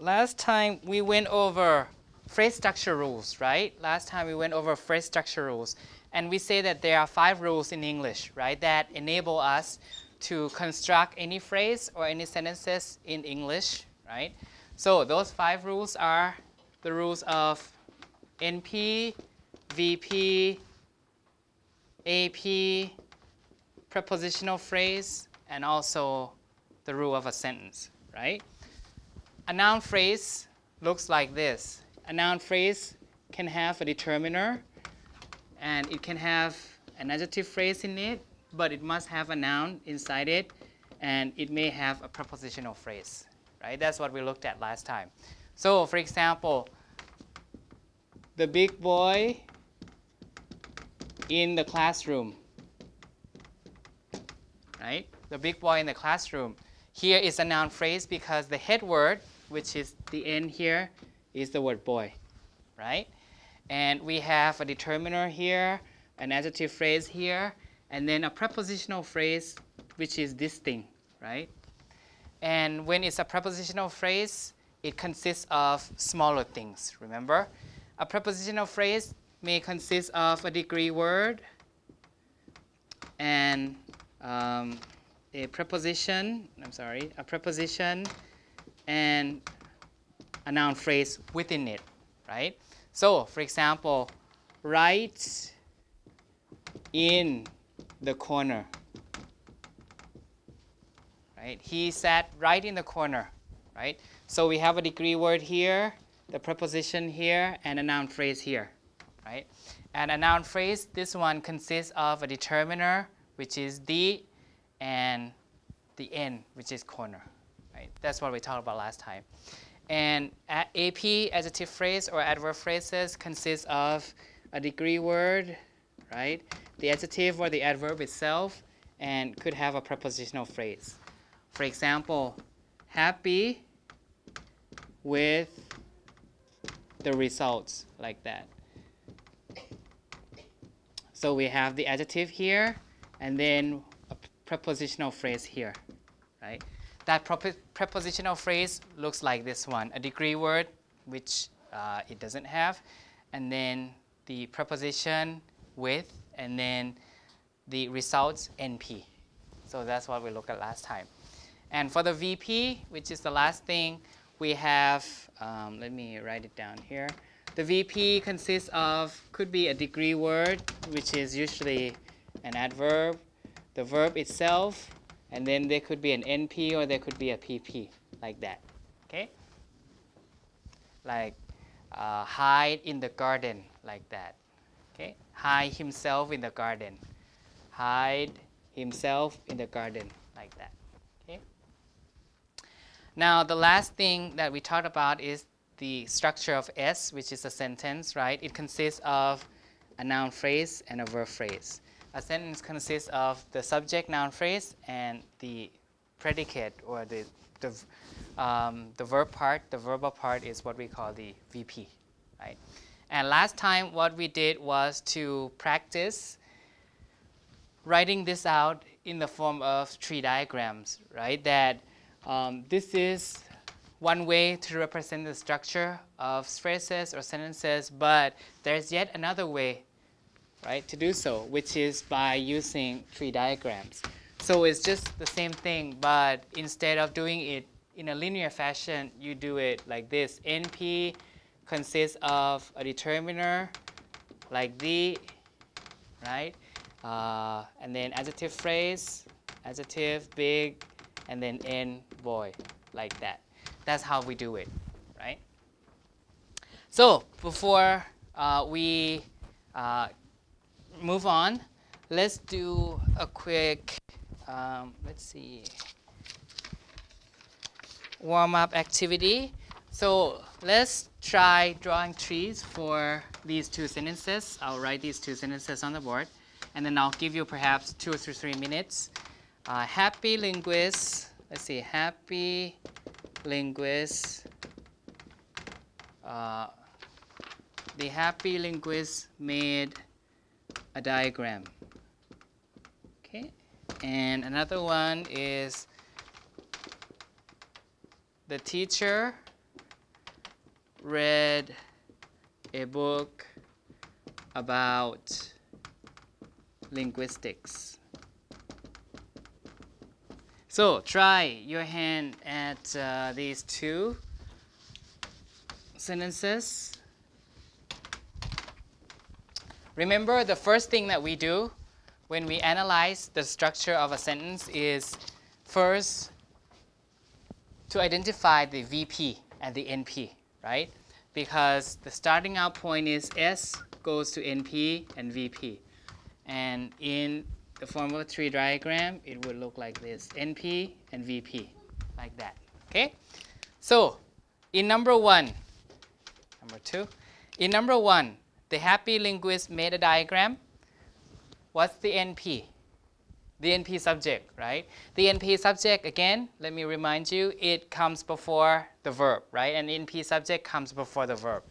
last time we went over phrase structure rules, right? Last time we went over phrase structure rules. And we say that there are 5 rules in English, right, that enable us to construct any phrase or any sentences in English, right? So those 5 rules are the rules of NP, VP, AP, prepositional phrase, and also the rule of a sentence, right? A noun phrase looks like this. A noun phrase can have a determiner, and it can have an adjective phrase in it, but it must have a noun inside it, and it may have a prepositional phrase, right? That's what we looked at last time. So, for example, the big boy in the classroom, right? The big boy in the classroom. Here is a noun phrase because the head word, which is the N here, is the word boy, right? And we have a determiner here, an adjective phrase here, and then a prepositional phrase, which is this thing, right? And when it's a prepositional phrase, it consists of smaller things, remember? A prepositional phrase may consist of a degree word and a preposition and a noun phrase within it, right? So, for example, right in the corner, right? He sat right in the corner, right? So we have a degree word here, the preposition here, and a noun phrase here, right? And a noun phrase, this one consists of a determiner, which is the, and the N, which is corner, right? That's what we talked about last time. And AP, adjective phrase or adverb phrases, consists of a degree word, right? The adjective or the adverb itself, and could have a prepositional phrase. For example, happy with the results, like that. So we have the adjective here, and then a prepositional phrase here, right? That prepositional phrase looks like this one, a degree word, which it doesn't have, and then the preposition with, and then the results NP. So that's what we looked at last time. And for the VP, which is the last thing, we have, let me write it down here. The VP consists of, could be a degree word, which is usually an adverb, the verb itself, and then there could be an NP or there could be a PP, like that, okay? Like hide in the garden, like that, okay? Hide himself in the garden. Hide himself in the garden, like that, okay? Now, the last thing that we talked about is the structure of S, which is a sentence, right? It consists of a noun phrase and a verb phrase. A sentence consists of the subject noun phrase and the predicate, or the verb part. The verbal part is what we call the VP, right? And last time what we did was to practice writing this out in the form of tree diagrams, right? That this is one way to represent the structure of phrases or sentences, but there's yet another way, right, to do so, which is by using tree diagrams. So it's just the same thing, but instead of doing it in a linear fashion, you do it like this. NP consists of a determiner, like the, right? And then adjective phrase, adjective, big, and then N, boy, like that. That's how we do it, right? So before we move on, let's do a quick, let's see, warm-up activity. So let's try drawing trees for these 2 sentences. I'll write these 2 sentences on the board, and then I'll give you perhaps 2 or 3 minutes. Happy linguist, let's see, happy linguist, the happy linguist made a diagram. Okay, and another one is the teacher read a book about linguistics. So try your hand at these two sentences. Remember, the first thing that we do when we analyze the structure of a sentence is first to identify the VP and the NP, right? Because the starting out point is S goes to NP and VP. And in the formula tree diagram, it would look like this, NP and VP, like that, okay? So in number one, in number one, the happy linguist made a diagram. What's the NP? The NP subject, right? The NP subject, again, let me remind you, it comes before the verb, right? And NP subject comes before the verb.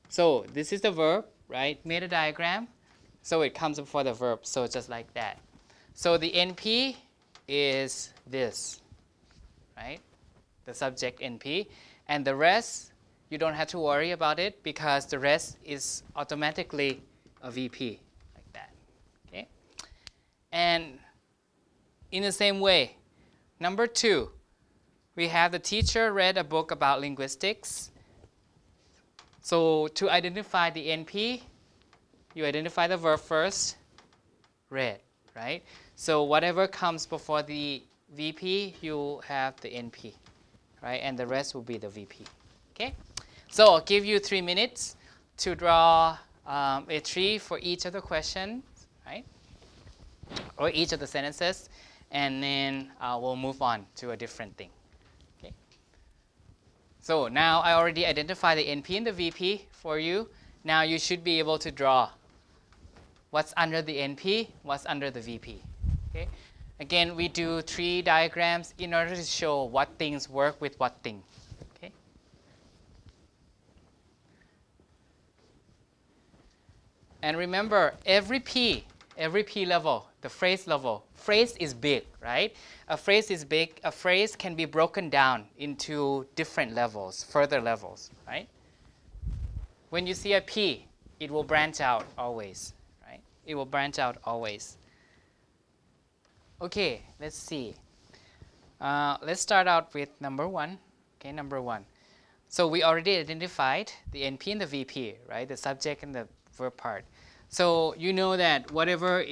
So this is the verb, right? Made a diagram. So it comes before the verb, so just like that. So the NP is this, right? The subject NP. And the rest, you don't have to worry about it because the rest is automatically a VP, like that, okay? And in the same way, number two, we have the teacher read a book about linguistics. So to identify the NP, you identify the verb first, read, right? So whatever comes before the VP, you have the NP, right? And the rest will be the VP, okay? So I'll give you 3 minutes to draw a tree for each of the questions, right? Or each of the sentences, and then we'll move on to a different thing, okay? So now I already identified the NP and the VP for you. Now you should be able to draw what's under the NP, what's under the VP, okay? Again, we do tree diagrams in order to show what things work with what thing, okay? And remember, every P level, the phrase level, phrase is big, right? A phrase is big. A phrase can be broken down into different levels, further levels, right? When you see a P, it will branch out always, right? It will branch out always. Okay, let's see. Let's start out with number one. Okay, number one. So we already identified the NP and the VP, right? The subject and the verb part. So you know that whatever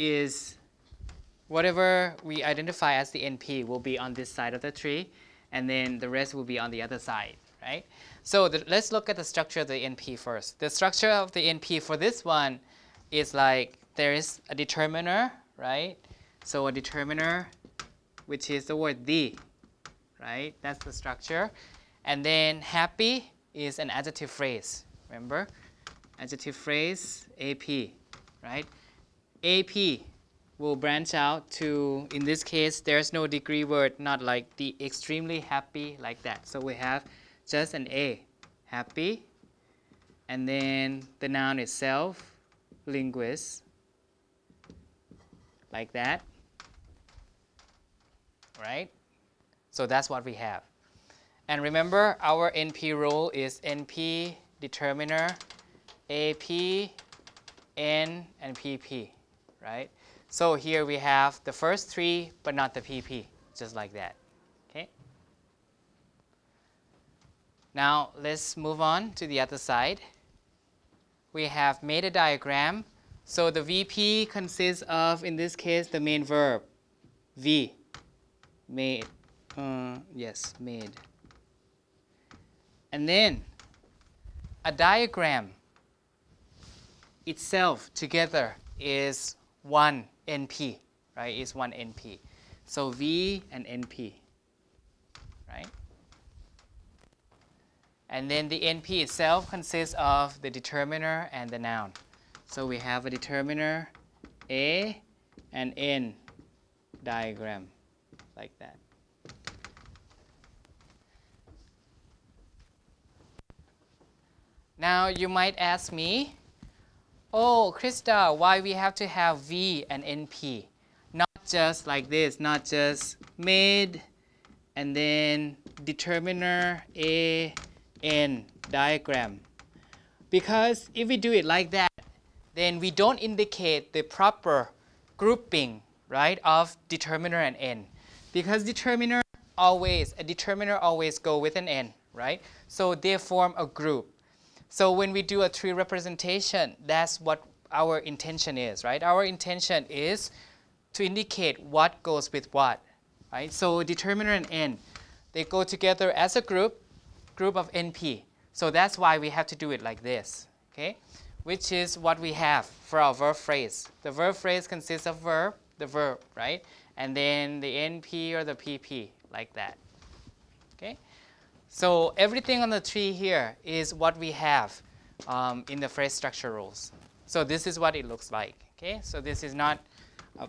we identify as the NP will be on this side of the tree, and then the rest will be on the other side, right? So let's look at the structure of the NP first. The structure of the NP for this one is like there is a determiner, right? So a determiner, which is the word the, right? That's the structure. And then happy is an adjective phrase, remember? Adjective phrase, AP, right? AP will branch out to, in this case, there's no degree word, not like the extremely happy like that. So we have just an A, happy, and then the noun itself, linguist, like that, right? So that's what we have. And remember, our NP rule is NP, determiner, AP, N, and PP, right? So here we have the first three, but not the PP, just like that, okay? Now let's move on to the other side. We have made a diagram. So the VP consists of, in this case, the main verb, V, made, made. And then a diagram itself together is one NP, right? Is one NP. So V and NP, right? And then the NP itself consists of the determiner and the noun. So we have a determiner A and N diagram, like that. Now you might ask me, oh, Krista, why we have to have V and NP? Not just like this, not just made and then determiner A, N, diagram. Because if we do it like that, then we don't indicate the proper grouping, right, of determiner and n. Because a determiner always go with an n, right? So they form a group. So when we do a tree representation, that's what our intention is, right? Our intention is to indicate what goes with what, right? So determiner and n, they go together as a group of NP. So that's why we have to do it like this, okay? Which is what we have for our verb phrase. The verb phrase consists of the verb, right? And then the NP or the PP, like that, okay? So everything on the tree here is what we have in the phrase structure rules. So this is what it looks like, okay? So this is not a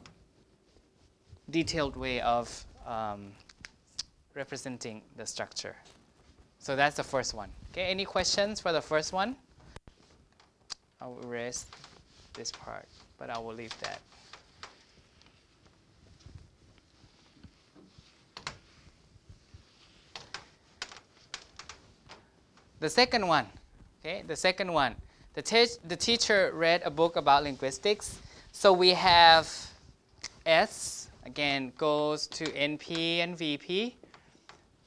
detailed way of representing the structure. So that's the first one. Okay, any questions for the first one? I will erase this part, but I will leave that. The second one, okay, the teacher read a book about linguistics. So we have S, again, goes to NP and VP.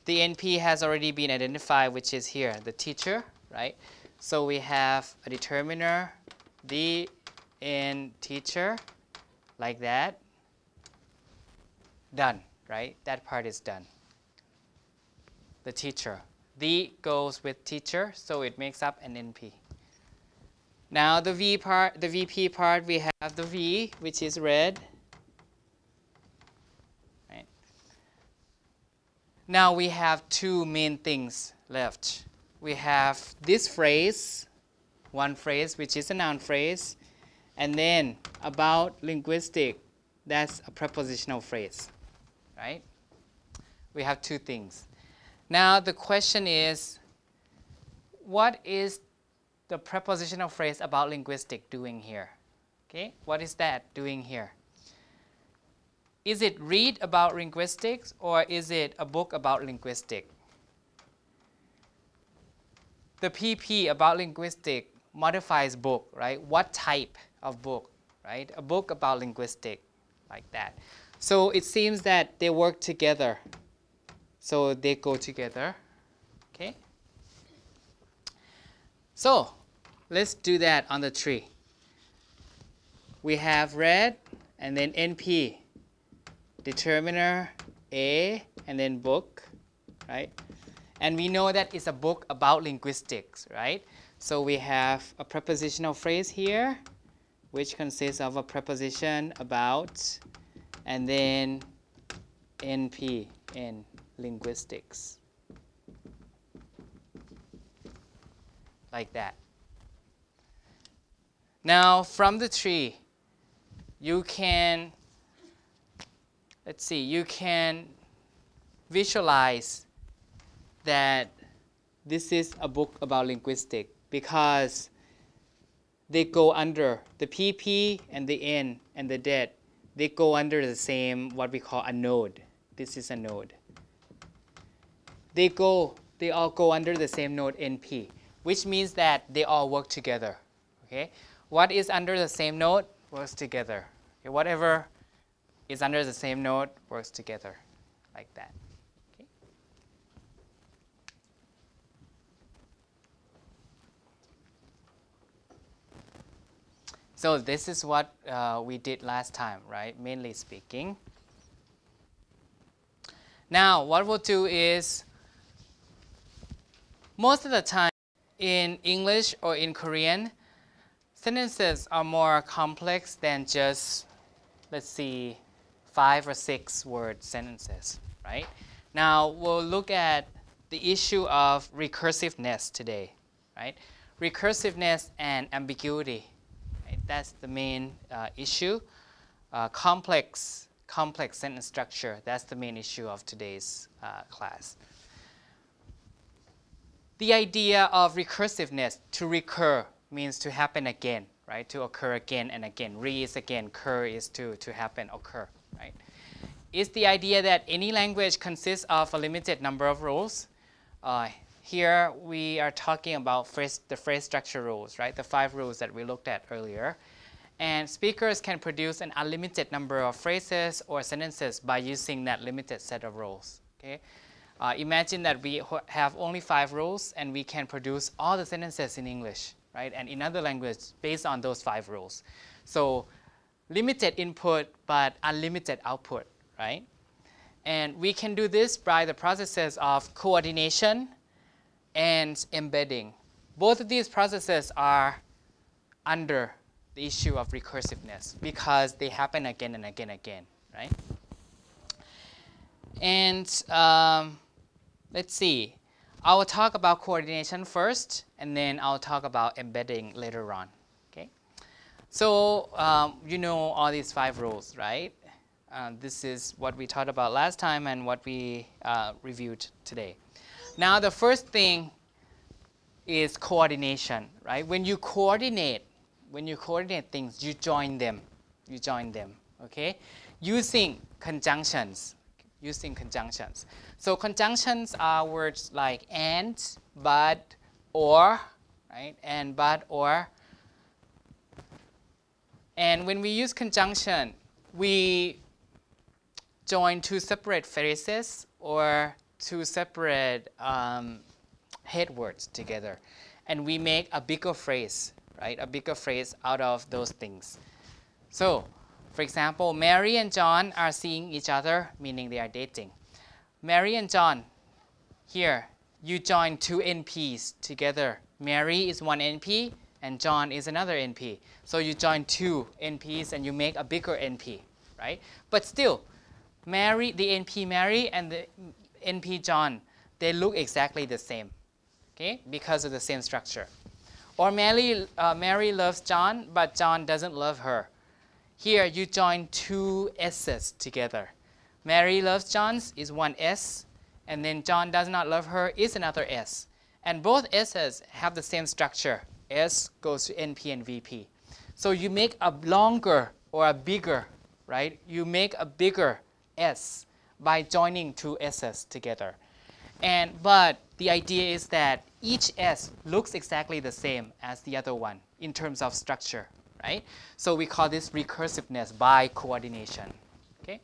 The NP has already been identified, which is here, the teacher, right? So we have a determiner, the in teacher, like that. Done, right? That part is done. The teacher. The goes with teacher, so it makes up an NP. Now the VP part, we have the V, which is red. Right. Now we have two main things left. We have this phrase, one phrase, which is a noun phrase, and then about linguistic, that's a prepositional phrase, right? We have two things. Now the question is, what is the prepositional phrase about linguistic doing here? Okay, what is that doing here? Is it read about linguistics or is it a book about linguistics? The PP about linguistics modifies book, right? What type of book, right? A book about linguistics, like that. So it seems that they work together. So they go together, okay? So let's do that on the tree. We have red and then NP, determiner, A, and then book, right? And we know that it's a book about linguistics, right? So we have a prepositional phrase here, which consists of a preposition about, and then NP in linguistics, like that. Now from the tree, you can, let's see, you can visualize that this is a book about linguistics because they go under the PP and the N and the det. They go under the same, what we call a node. This is a node. They all go under the same node NP, which means that they all work together. Okay, what is under the same node works together. Okay? Whatever is under the same node works together, like that. Okay? So this is what we did last time, right? Mainly speaking. Now what we'll do is, most of the time in English or in Korean, sentences are more complex than just, let's see, 5 or 6 word sentences, right? Now we'll look at the issue of recursiveness today, right? Recursiveness and ambiguity, right? That's the main issue. Complex sentence structure, that's the main issue of today's class. The idea of recursiveness, to recur, means to happen again, right? To occur again and again. Re is again, cur is to happen, occur, right? It's the idea that any language consists of a limited number of rules. here we are talking about the phrase structure rules, right? The 5 rules that we looked at earlier. And speakers can produce an unlimited number of phrases or sentences by using that limited set of rules. Okay? Imagine that we have only 5 rules and we can produce all the sentences in English, right? And in other languages based on those 5 rules. So limited input but unlimited output, right? And we can do this by the processes of coordination and embedding. Both of these processes are under the issue of recursiveness because they happen again and again and again, right? And let's see. I will talk about coordination first, and then I'll talk about embedding later on. Okay? So you know all these 5 rules, right? This is what we talked about last time and what we reviewed today. Now the first thing is coordination, right? When you coordinate things, you join them. Okay? Using conjunctions. So conjunctions are words like and, but, or, right? And, but, or. And when we use conjunction, we join 2 separate phrases or 2 separate head words together. And we make a bigger phrase, right? A bigger phrase out of those things. So, for example, Mary and John are seeing each other, meaning they are dating. Mary and John, here, you join 2 NPs together. Mary is one NP and John is another NP. So you join 2 NPs and you make a bigger NP, right? But still, Mary, the NP Mary and the NP John, they look exactly the same, okay? Because of the same structure. Or Mary loves John, but John doesn't love her. Here, you join 2 S's together. Mary loves John is one S, and then John does not love her is another S. And both S's have the same structure. S goes to NP and VP. So you make a longer or a bigger, right? You make a bigger S by joining 2 S's together. But the idea is that each S looks exactly the same as the other one in terms of structure, right? So we call this recursiveness by coordination, okay?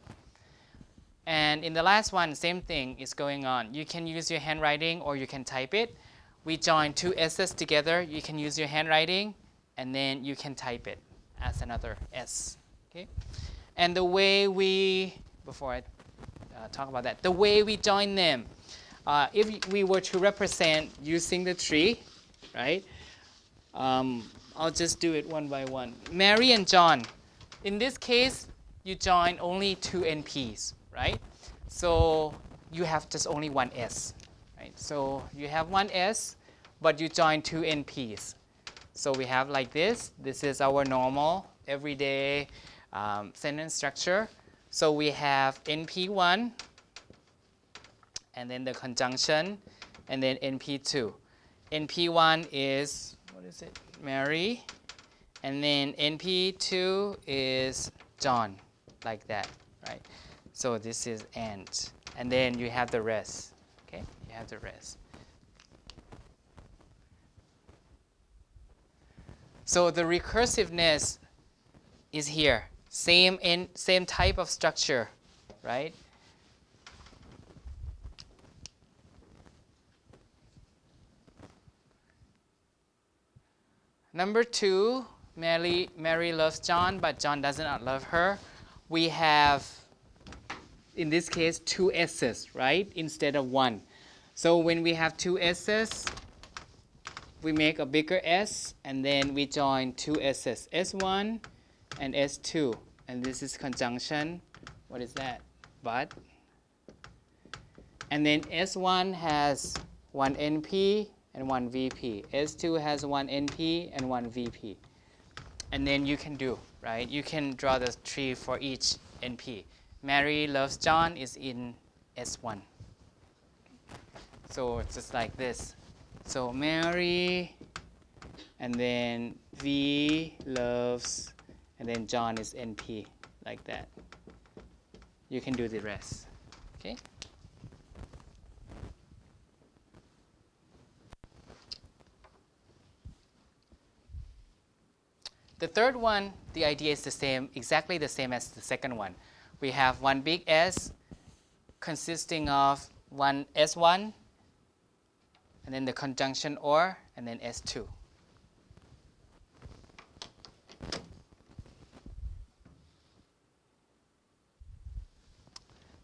And in the last one, same thing is going on. You can use your handwriting or you can type it. We join 2 S's together. You can use your handwriting and then you can type it as another S, okay? And the way we, before I talk about that, the way we join them, if we were to represent using the tree, right? I'll just do it one by one. Mary and John. In this case, you join only 2 NPs, right? So you have just only 1 S, right? So you have 1 S, but you join 2 NPs. So we have like this. This is our normal, everyday sentence structure. So we have NP1, and then the conjunction, and then NP2. NP1 is, what is it? Mary. And then NP2 is John, like that, right? So this is and. And then you have the rest, okay? You have the rest. So the recursiveness is here. Same type of structure, right? Number 2, Mary loves John, but John does not love her. We have, in this case, 2 S's, right, instead of 1. So when we have 2 S's, we make a bigger S, and then we join 2 S's, S1 and S2. And this is conjunction. What is that? But. And then S1 has 1 NP and 1 VP. S2 has 1 NP and 1 VP. And then you can do, right? You can draw the tree for each NP. Mary loves John is in S1. So it's just like this. So Mary, and then V loves, and then John is NP, like that. You can do the rest, okay? The third one, the idea is the same, exactly the same as the second one. We have one big S consisting of one S1, and then the conjunction or, and then S2.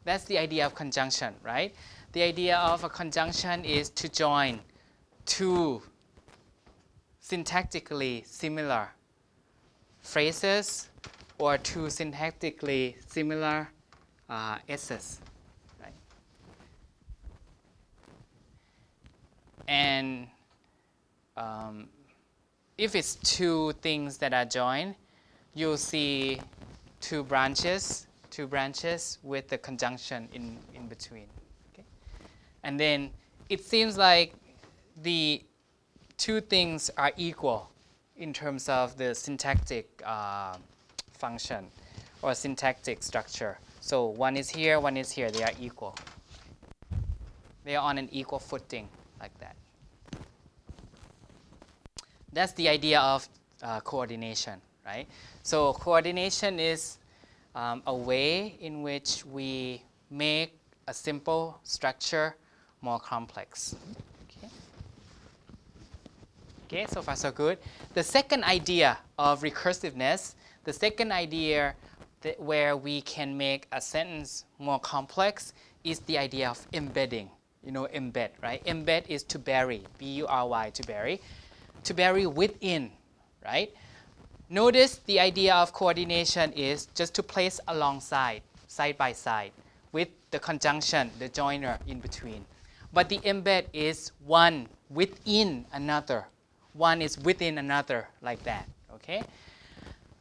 That's the idea of conjunction, right? The idea of a conjunction is to join two syntactically similar phrases or two syntactically similar S's, right? And if it's two things that are joined, you'll see two branches with the conjunction in between. Okay? And then it seems like the two things are equal in terms of the syntactic function or syntactic structure. So one is here, they are equal. They are on an equal footing like that. That's the idea of coordination, right? So coordination is a way in which we make a simple structure more complex. Okay, so far so good. The second idea of recursiveness, the second idea where we can make a sentence more complex is the idea of embedding. You know, embed, right? Embed is to bury, B-U-R-Y, to bury. To bury within, right? Notice the idea of coordination is just to place alongside, side by side, with the conjunction, the joiner in between. But the embed is one within another. One is within another, like that, okay?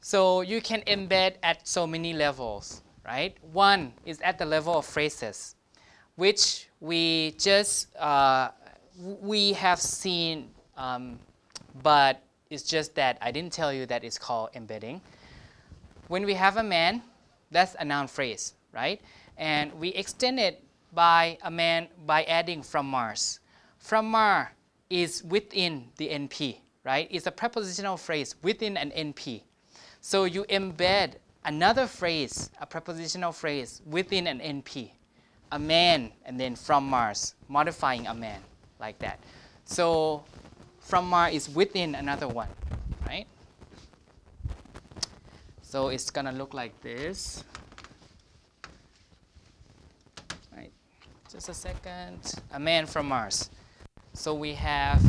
So you can embed at so many levels, right? One is at the level of phrases, which we just, we have seen, but it's just that I didn't tell you that it's called embedding. When we have a man, that's a noun phrase, right? And we extend it by a man by adding from Mars. From Mars is within the NP, right? It's a prepositional phrase within an NP. So you embed another phrase, a prepositional phrase, within an NP. A man, and then from Mars, modifying a man, like that. So from Mars is within another one, right? So it's gonna look like this. Right. Just a second. A man from Mars. So we have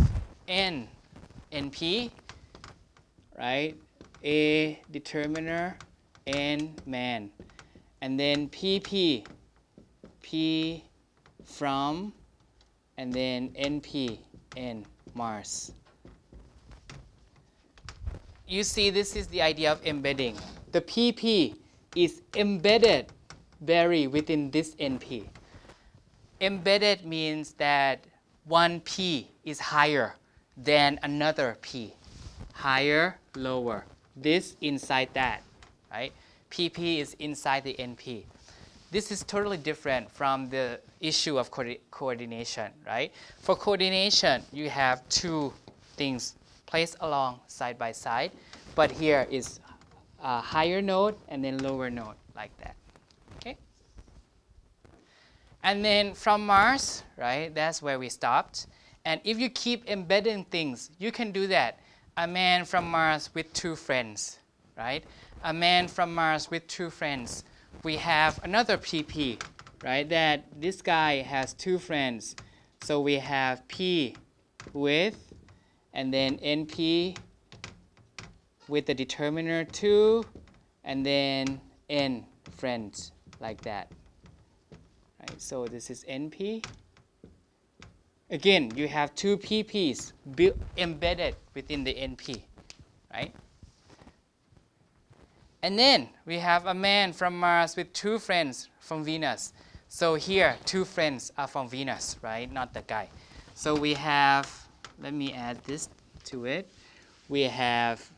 NP, right? A determiner, N man. And then PP, P from, and then NP, N Mars. You see, this is the idea of embedding. The PP is embedded very within this NP. Embedded means that one P is higher than another P. Higher, lower. This inside that, right? PP is inside the NP. This is totally different from the issue of coordination, right? For coordination, you have two things placed along side by side, but here is a higher node and then lower node, like that, okay? And then from Mars, right, that's where we stopped. And if you keep embedding things, you can do that. A man from Mars with two friends, right? A man from Mars with two friends. We have another PP, right, that this guy has two friends. So we have P with, and then NP with the determiner 2, and then N friends, like that. Right, so this is NP. Again, you have two PPs embedded within the NP, right? And then we have a man from Mars with two friends from Venus. So here, two friends are from Venus, right? Not the guy. So we have, let me add this to it. We have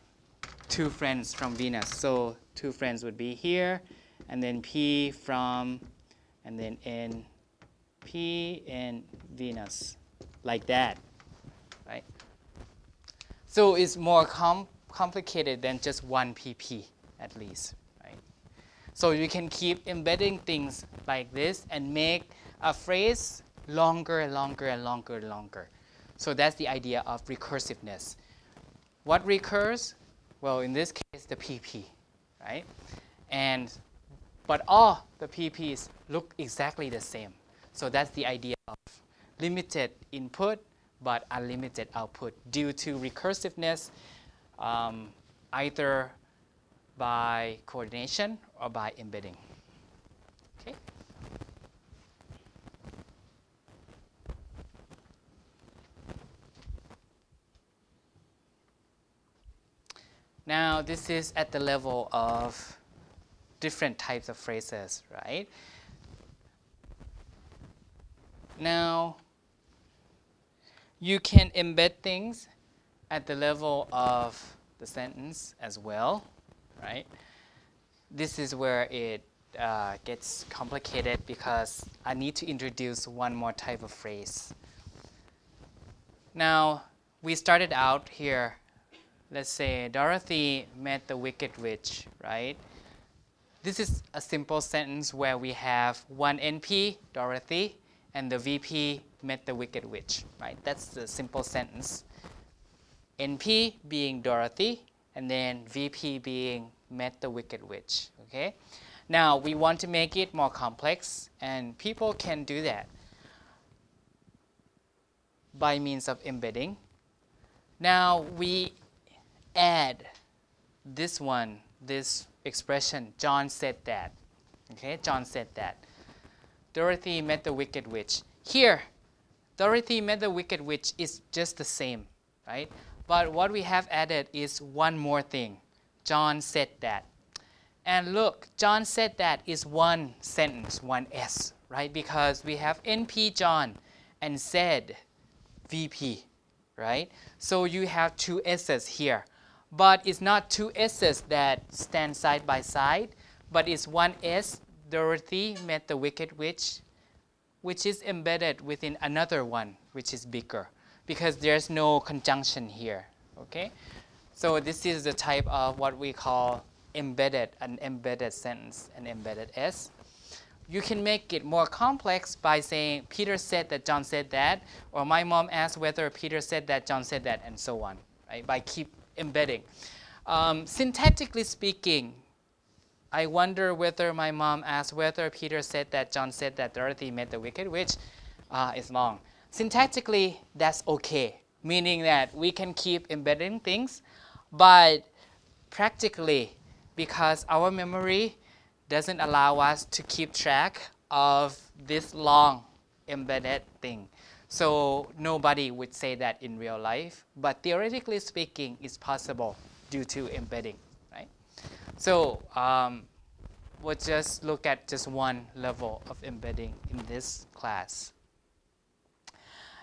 two friends from Venus. So two friends would be here, and then P from, and then N, P and Venus, like that, right? So it's more complicated than just one PP at least, right? So you can keep embedding things like this and make a phrase longer and longer and longer and longer. So that's the idea of recursiveness. What recurs? Well, in this case, the PP, right? But all the PPs look exactly the same. So that's the idea of limited input but unlimited output due to recursiveness, either by coordination or by embedding. Okay? Now, this is at the level of different types of phrases, right? Now, you can embed things at the level of the sentence as well, right? This is where it gets complicated because I need to introduce one more type of phrase. Now, we started out here, let's say Dorothy met the wicked witch, right? This is a simple sentence where we have one NP, Dorothy, and the VP met the wicked witch, right? That's the simple sentence. NP being Dorothy, and then VP being met the wicked witch, okay? Now, we want to make it more complex, and people can do that by means of embedding. Now, we add this one, this expression, John said that, okay? John said that. Dorothy met the wicked witch. Here, Dorothy met the wicked witch is just the same, right? But what we have added is one more thing. John said that. And look, John said that is one sentence, one S, right? Because we have NP John and said VP, right? So you have two S's here. But it's not two S's that stand side by side, but it's one S, Dorothy met the wicked witch, which is embedded within another one, which is bigger, because there's no conjunction here, okay? So this is the type of what we call embedded, an embedded sentence, an embedded S. You can make it more complex by saying Peter said that John said that, or my mom asked whether Peter said that, John said that, and so on, right? By keep embedding. Syntactically speaking, I wonder whether my mom asked whether Peter said that, John said that, Dorothy met the wicked witch. It's long. Syntactically, that's okay, meaning that we can keep embedding things, but practically, because our memory doesn't allow us to keep track of this long embedded thing. So nobody would say that in real life, but theoretically speaking, it's possible due to embedding, right? So we'll just look at just one level of embedding in this class.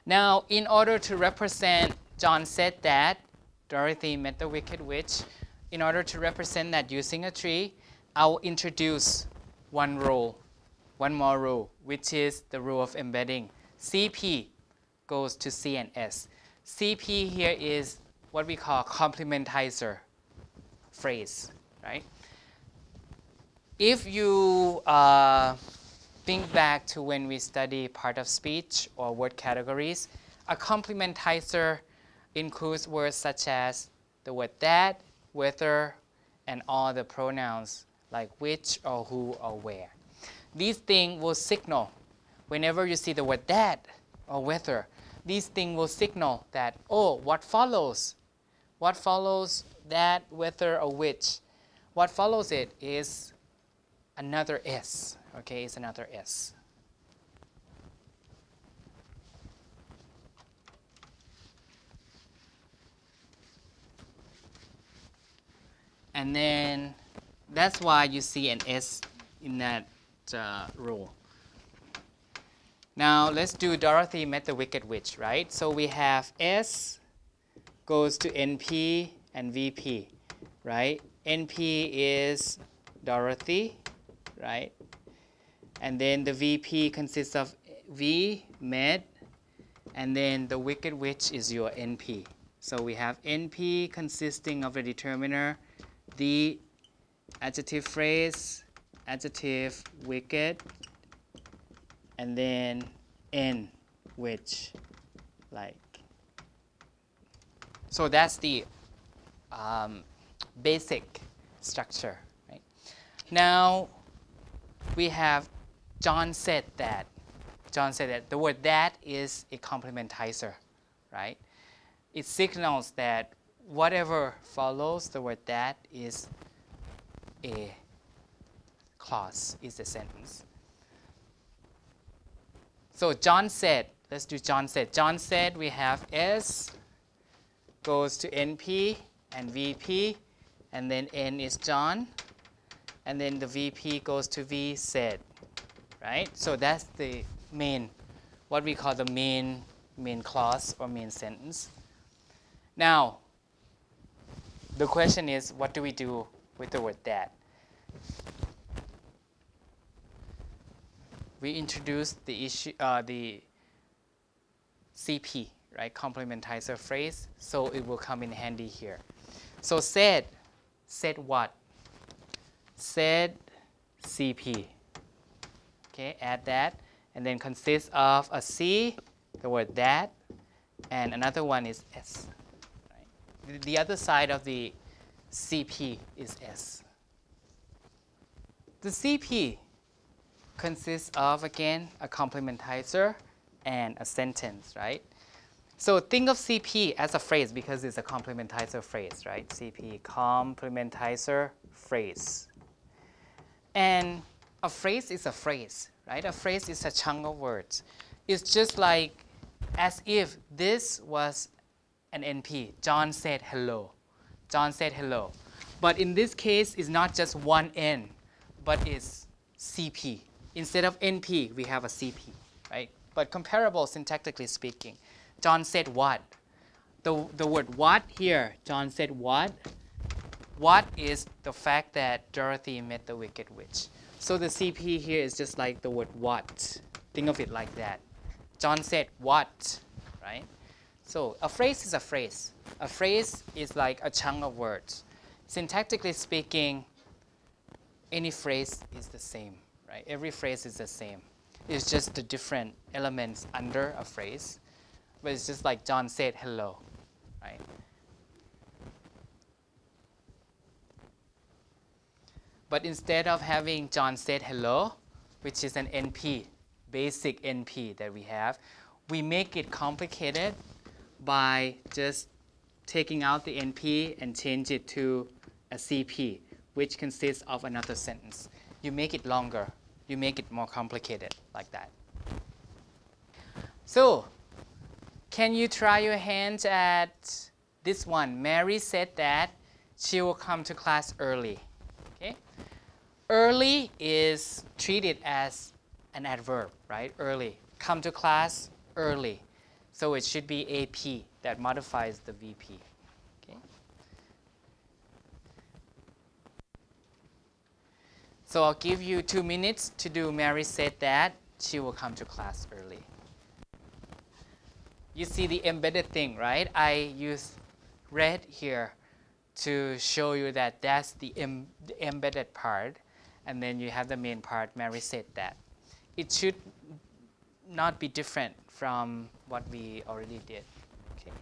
Now, in order to represent John said that, Dorothy met the wicked witch, in order to represent that using a tree, I'll introduce one rule, one more rule, which is the rule of embedding. CP goes to C and S. CP here is what we call complementizer phrase, right? If you think back to when we study part of speech or word categories, a complementizer includes words such as the word that, whether, and all the pronouns like which or who or where. These things will signal, whenever you see the word that or whether, these things will signal that, oh, what follows? What follows that, whether, or which? What follows it is another S, okay, it's another S. And then that's why you see an S in that rule. Now let's do Dorothy met the wicked witch, right? So we have S goes to NP and VP, right? NP is Dorothy, right? And then the VP consists of V, met, and then the wicked witch is your NP, So we have NP consisting of the determiner, the adjective phrase, adjective wicked, and then N, which, like. So that's the basic structure. Right? Now we have John said that. John said that. The word that is a complementizer, right? It signals that whatever follows the word that is a clause, is a sentence. So John said, let's do John said. John said we have S goes to NP and VP, and then N is John, and then the VP goes to V said, right? So that's the main, what we call the main clause or main sentence. Now, the question is, what do we do with the word that? We introduced the issue, the CP, right? Complementizer phrase, so it will come in handy here. So said what? Said CP. Okay, add that, and then consists of a C, the word that, and another one is S. Right? The other side of the CP is S. The CP consists of, again, a complementizer and a sentence, right? So think of CP as a phrase because it's a complementizer phrase, right? CP, complementizer phrase. And a phrase is a phrase, right? A phrase is a chunk of words. It's just like as if this was an NP. John said hello. John said hello. But in this case, it's not just one N, but it's CP. Instead of NP, we have a CP, right? But comparable syntactically speaking. John said what? The word what here, John said what? What is the fact that Dorothy met the wicked witch? So the CP here is just like the word what. Think of it like that. John said what, right? So a phrase is a phrase. A phrase is like a chunk of words. Syntactically speaking, any phrase is the same, right? Every phrase is the same. It's just the different elements under a phrase. But it's just like John said hello, right? But instead of having John said hello, which is an NP, basic NP that we have, we make it complicated by just taking out the NP and change it to a CP, which consists of another sentence. You make it longer. You make it more complicated like that. So, can you try your hands at this one? Mary said that she will come to class early. Okay? Early is treated as an adverb, right? Early. Come to class early. So it should be AP that modifies the VP. Okay? So I'll give you 2 minutes to do Mary said that she will come to class early. You see the embedded thing, right? I use red here to show you that that's the embedded part. And then you have the main part, Mary said that. It should not be different from what we already did. Okay.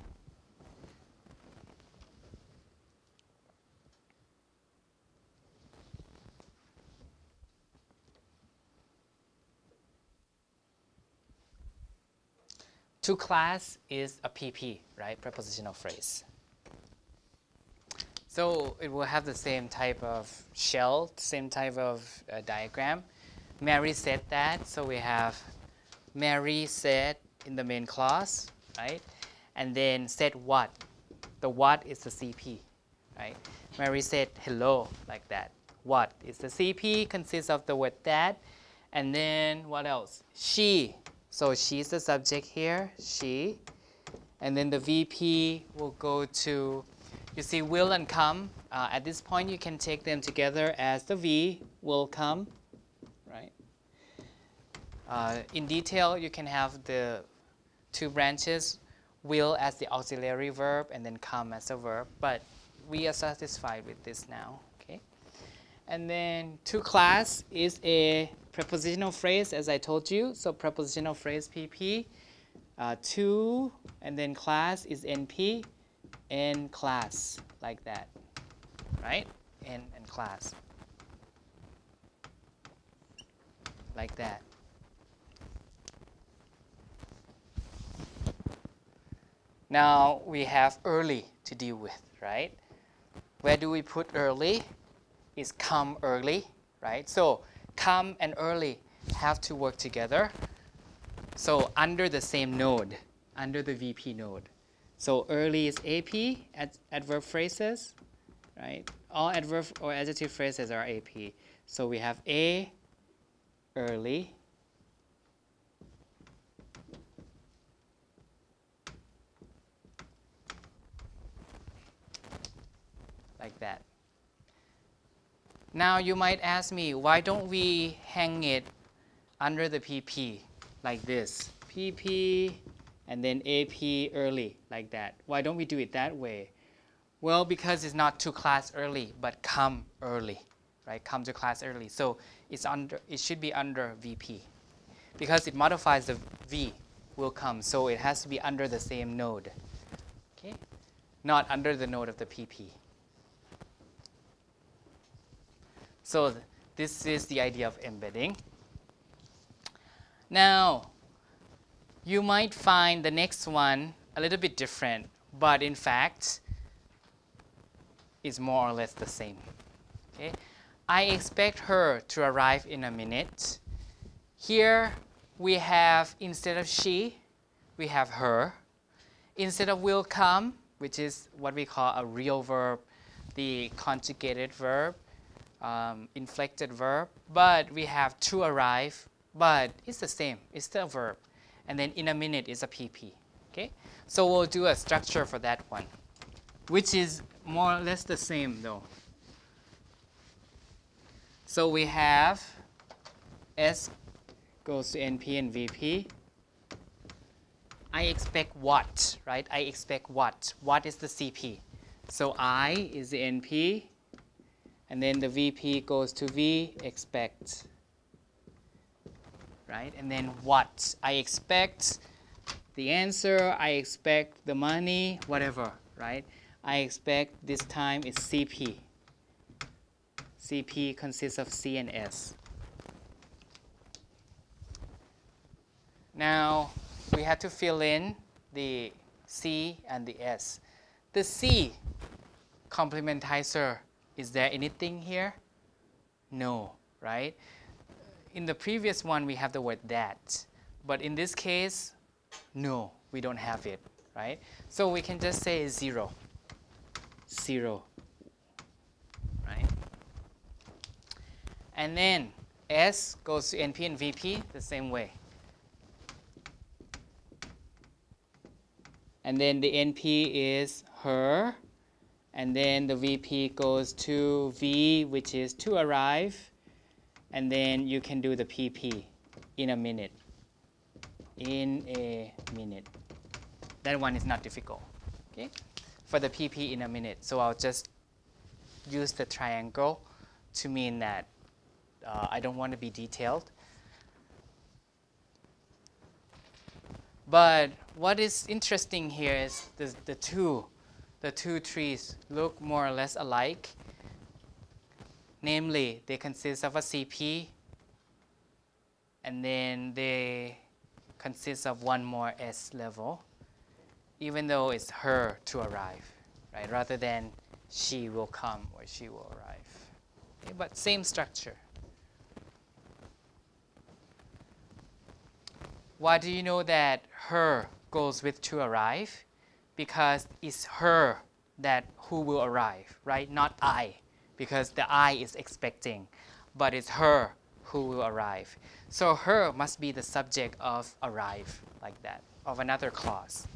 To class is a PP, right? Prepositional phrase. So it will have the same type of shell, same type of diagram. Mary said that, so we have Mary said in the main clause, right? And then said what? The what is the CP, right? Mary said hello, like that. What is the CP, consists of the word that, and then what else? She. So she's the subject here, she. And then the VP will go to, you see will and come. At this point, you can take them together as the V, will come, right? In detail, you can have the 2 branches. will as the auxiliary verb and then come as a verb, but we are satisfied with this now. Okay. And then to class is a prepositional phrase, as I told you. So prepositional phrase PP, to, and then class is NP, and class, like that, right? And class, like that. Now we have early to deal with, right? Where do we put early? Is come early, right? So come and early have to work together. So under the same node, under the VP node. So early is AP, adverb phrases, right? All adverb or adjective phrases are AP. So we have A, early, like that. Now you might ask me, why don't we hang it under the PP like this? PP and then AP early, like that. Why don't we do it that way? Well, because it's not to class early, but come early, right? Come to class early. So it should be under VP. Because it modifies the V will come, so it has to be under the same node. Okay? Not under the node of the PP. So this is the idea of embedding. Now, you might find the next one a little bit different, but in fact, it's more or less the same. Okay? I expect her to arrive in a minute. Here we have, instead of she, we have her. Instead of will come, which is what we call a real verb, the conjugated verb, inflected verb, but we have to arrive, but it's the same, it's still a verb. And then in a minute is a PP. Okay? So we'll do a structure for that one, which is more or less the same though. So we have S goes to NP and VP. I expect what, right? I expect what? What is the CP? So I is the NP, and then the VP goes to V, expect, right? And then what? I expect the answer, I expect the money, whatever, right? I expect this time is CP. CP consists of C and S. Now, we have to fill in the C and the S. The C complementizer, is there anything here? No, right? In the previous one, we have the word that. But in this case, no, we don't have it, right? So we can just say 0. 0, right? And then S goes to NP and VP the same way. And then the NP is her, and then the VP goes to V, which is to arrive, and then you can do the PP in a minute. In a minute. That one is not difficult, okay? For the PP in a minute. So I'll just use the triangle to mean that I don't want to be detailed. But what is interesting here is the two trees look more or less alike. Namely, they consist of a CP, and then they consist of one more S level, even though it's her to arrive, right? Rather than she will come or she will arrive. Okay, but same structure. Why do you know that her goes with to arrive? Because it's her that who will arrive, right? Not I, because the I is expecting, but it's her who will arrive. So her must be the subject of arrive, like that, of another clause.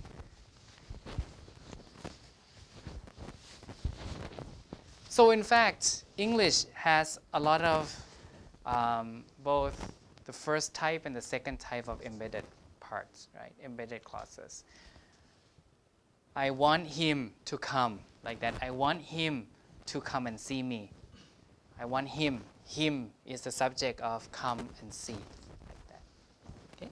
So in fact, English has a lot of both the first type and the second type of embedded parts, right? Embedded clauses. I want him to come, like that. I want him to come and see me. I want him. Him is the subject of come and see, like that. Okay?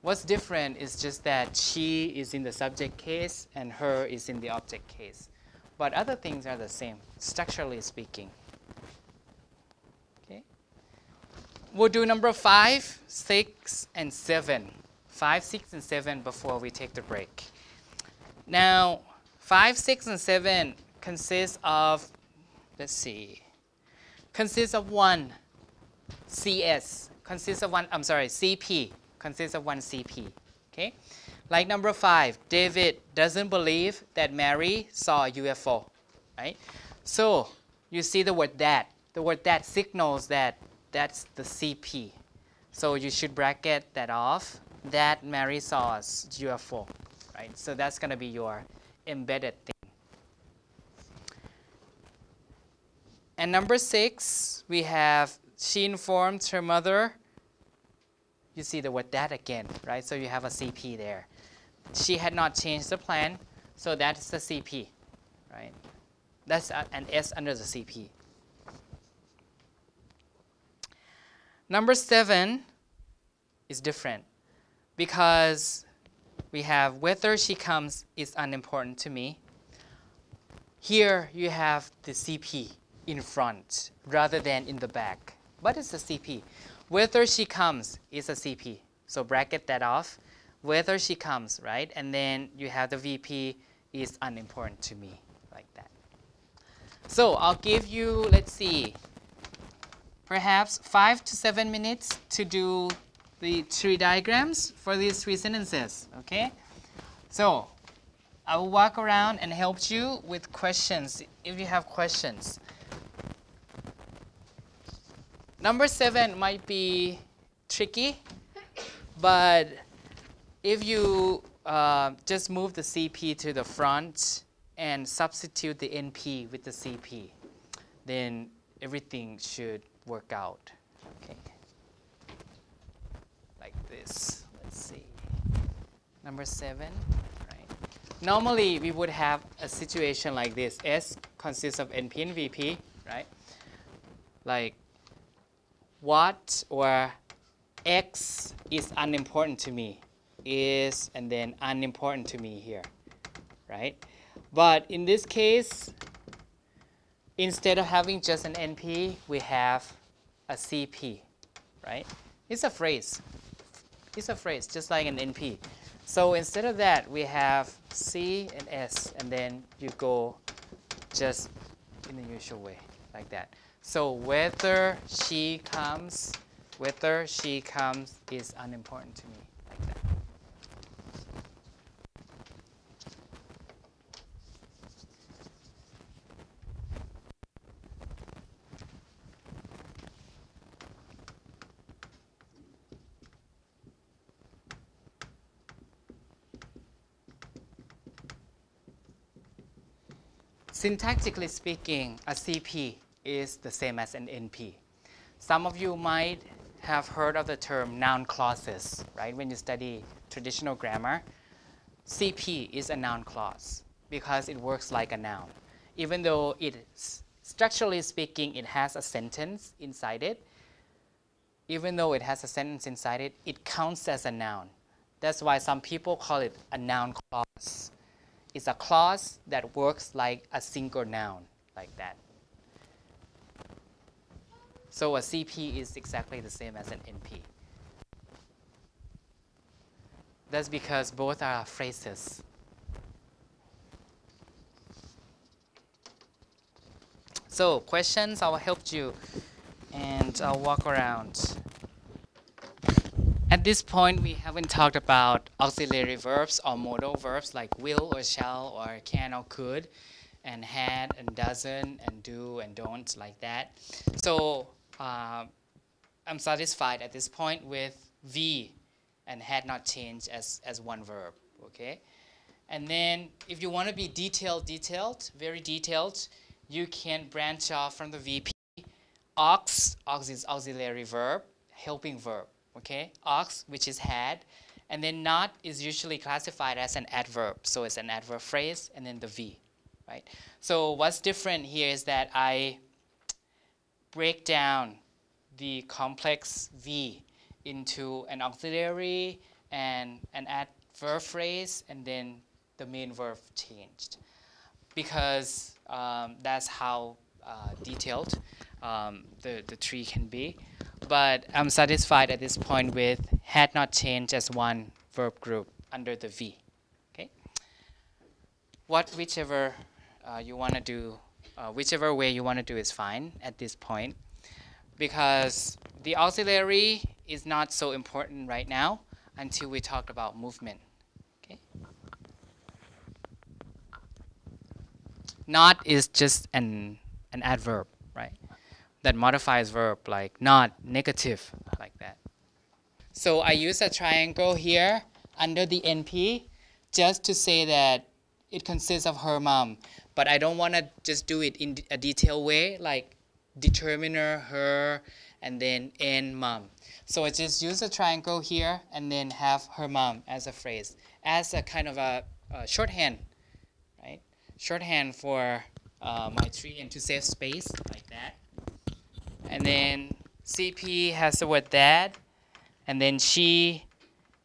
What's different is just that she is in the subject case and her is in the object case. But other things are the same, structurally speaking. Okay? We'll do number 5, 6, and 7. 5, 6, and 7 before we take the break. Now, 5, 6, and 7 consists of, consists of one CS, consists of one, CP, consists of one CP, okay? Like number 5, David doesn't believe that Mary saw a UFO, right? So, you see the word that. The word that signals that that's the CP. So you should bracket that off, that Mary saw a UFO, right? So that's going to be your embedded thing. And number 6, we have she informed her mother. You see the word that again, right? So you have a CP there. She had not changed the plan, so that's the CP, right? That's an S under the CP. Number 7 is different because we have whether she comes is unimportant to me. Here you have the CP in front rather than in the back. What is the CP? Whether she comes is a CP. So bracket that off. Whether she comes, right? And then you have the VP is unimportant to me, like that. So I'll give you, let's see, perhaps 5 to 7 minutes to do the 3 diagrams for these 3 sentences, okay? So I will walk around and help you with questions if you have questions. Number 7 might be tricky, but if you just move the CP to the front and substitute the NP with the CP, then everything should work out. Okay. Like this. Let's see. Number 7. Right. Normally, we would have a situation like this. S consists of NP and VP, right? Like what or X is unimportant to me. Is and then unimportant to me here, right? But in this case, instead of having just an NP, we have a CP, right? It's a phrase. It's a phrase, just like an NP. So instead of that, we have C and S, and then you go just in the usual way, like that. So whether she comes is unimportant to me, like that. Syntactically speaking, a CP is the same as an NP. Some of you might have heard of the term noun clauses, right? When you study traditional grammar, CP is a noun clause because it works like a noun. Even though structurally speaking, it has a sentence inside it, it counts as a noun. That's why some people call it a noun clause. It's a clause that works like a single noun, like that. So a CP is exactly the same as an NP. That's because both are phrases. So questions, I'll help you and I'll walk around. At this point, we haven't talked about auxiliary verbs or modal verbs like will or shall or can or could, and had and doesn't and do and don't, like that. So I'm satisfied at this point with V and had not changed as one verb, okay? And then if you want to be very detailed, you can branch off from the VP. Aux is auxiliary verb. helping verb. Okay, ox, which is had, and then not is usually classified as an adverb. So it's an adverb phrase, and then the V, right? So what's different here is that I break down the complex V into an auxiliary and an adverb phrase, and then the main verb changed. Because that's how detailed the tree can be. But I'm satisfied at this point with had not changed as one verb group under the V. Okay. Whichever you want to do, whichever way you want to do is fine at this point, because the auxiliary is not so important right now until we talk about movement. Okay. Not is just an adverb, right? That modifies verb, like not, negative, like that. So I use a triangle here under the NP just to say that it consists of her mom. But I don't want to just do it in a detailed way, like determiner, her, and then N, mom. So I just use a triangle here and then have her mom as a phrase, as a kind of a shorthand, right? Shorthand for my tree and to save space, like that. And then CP has the word dad, and then she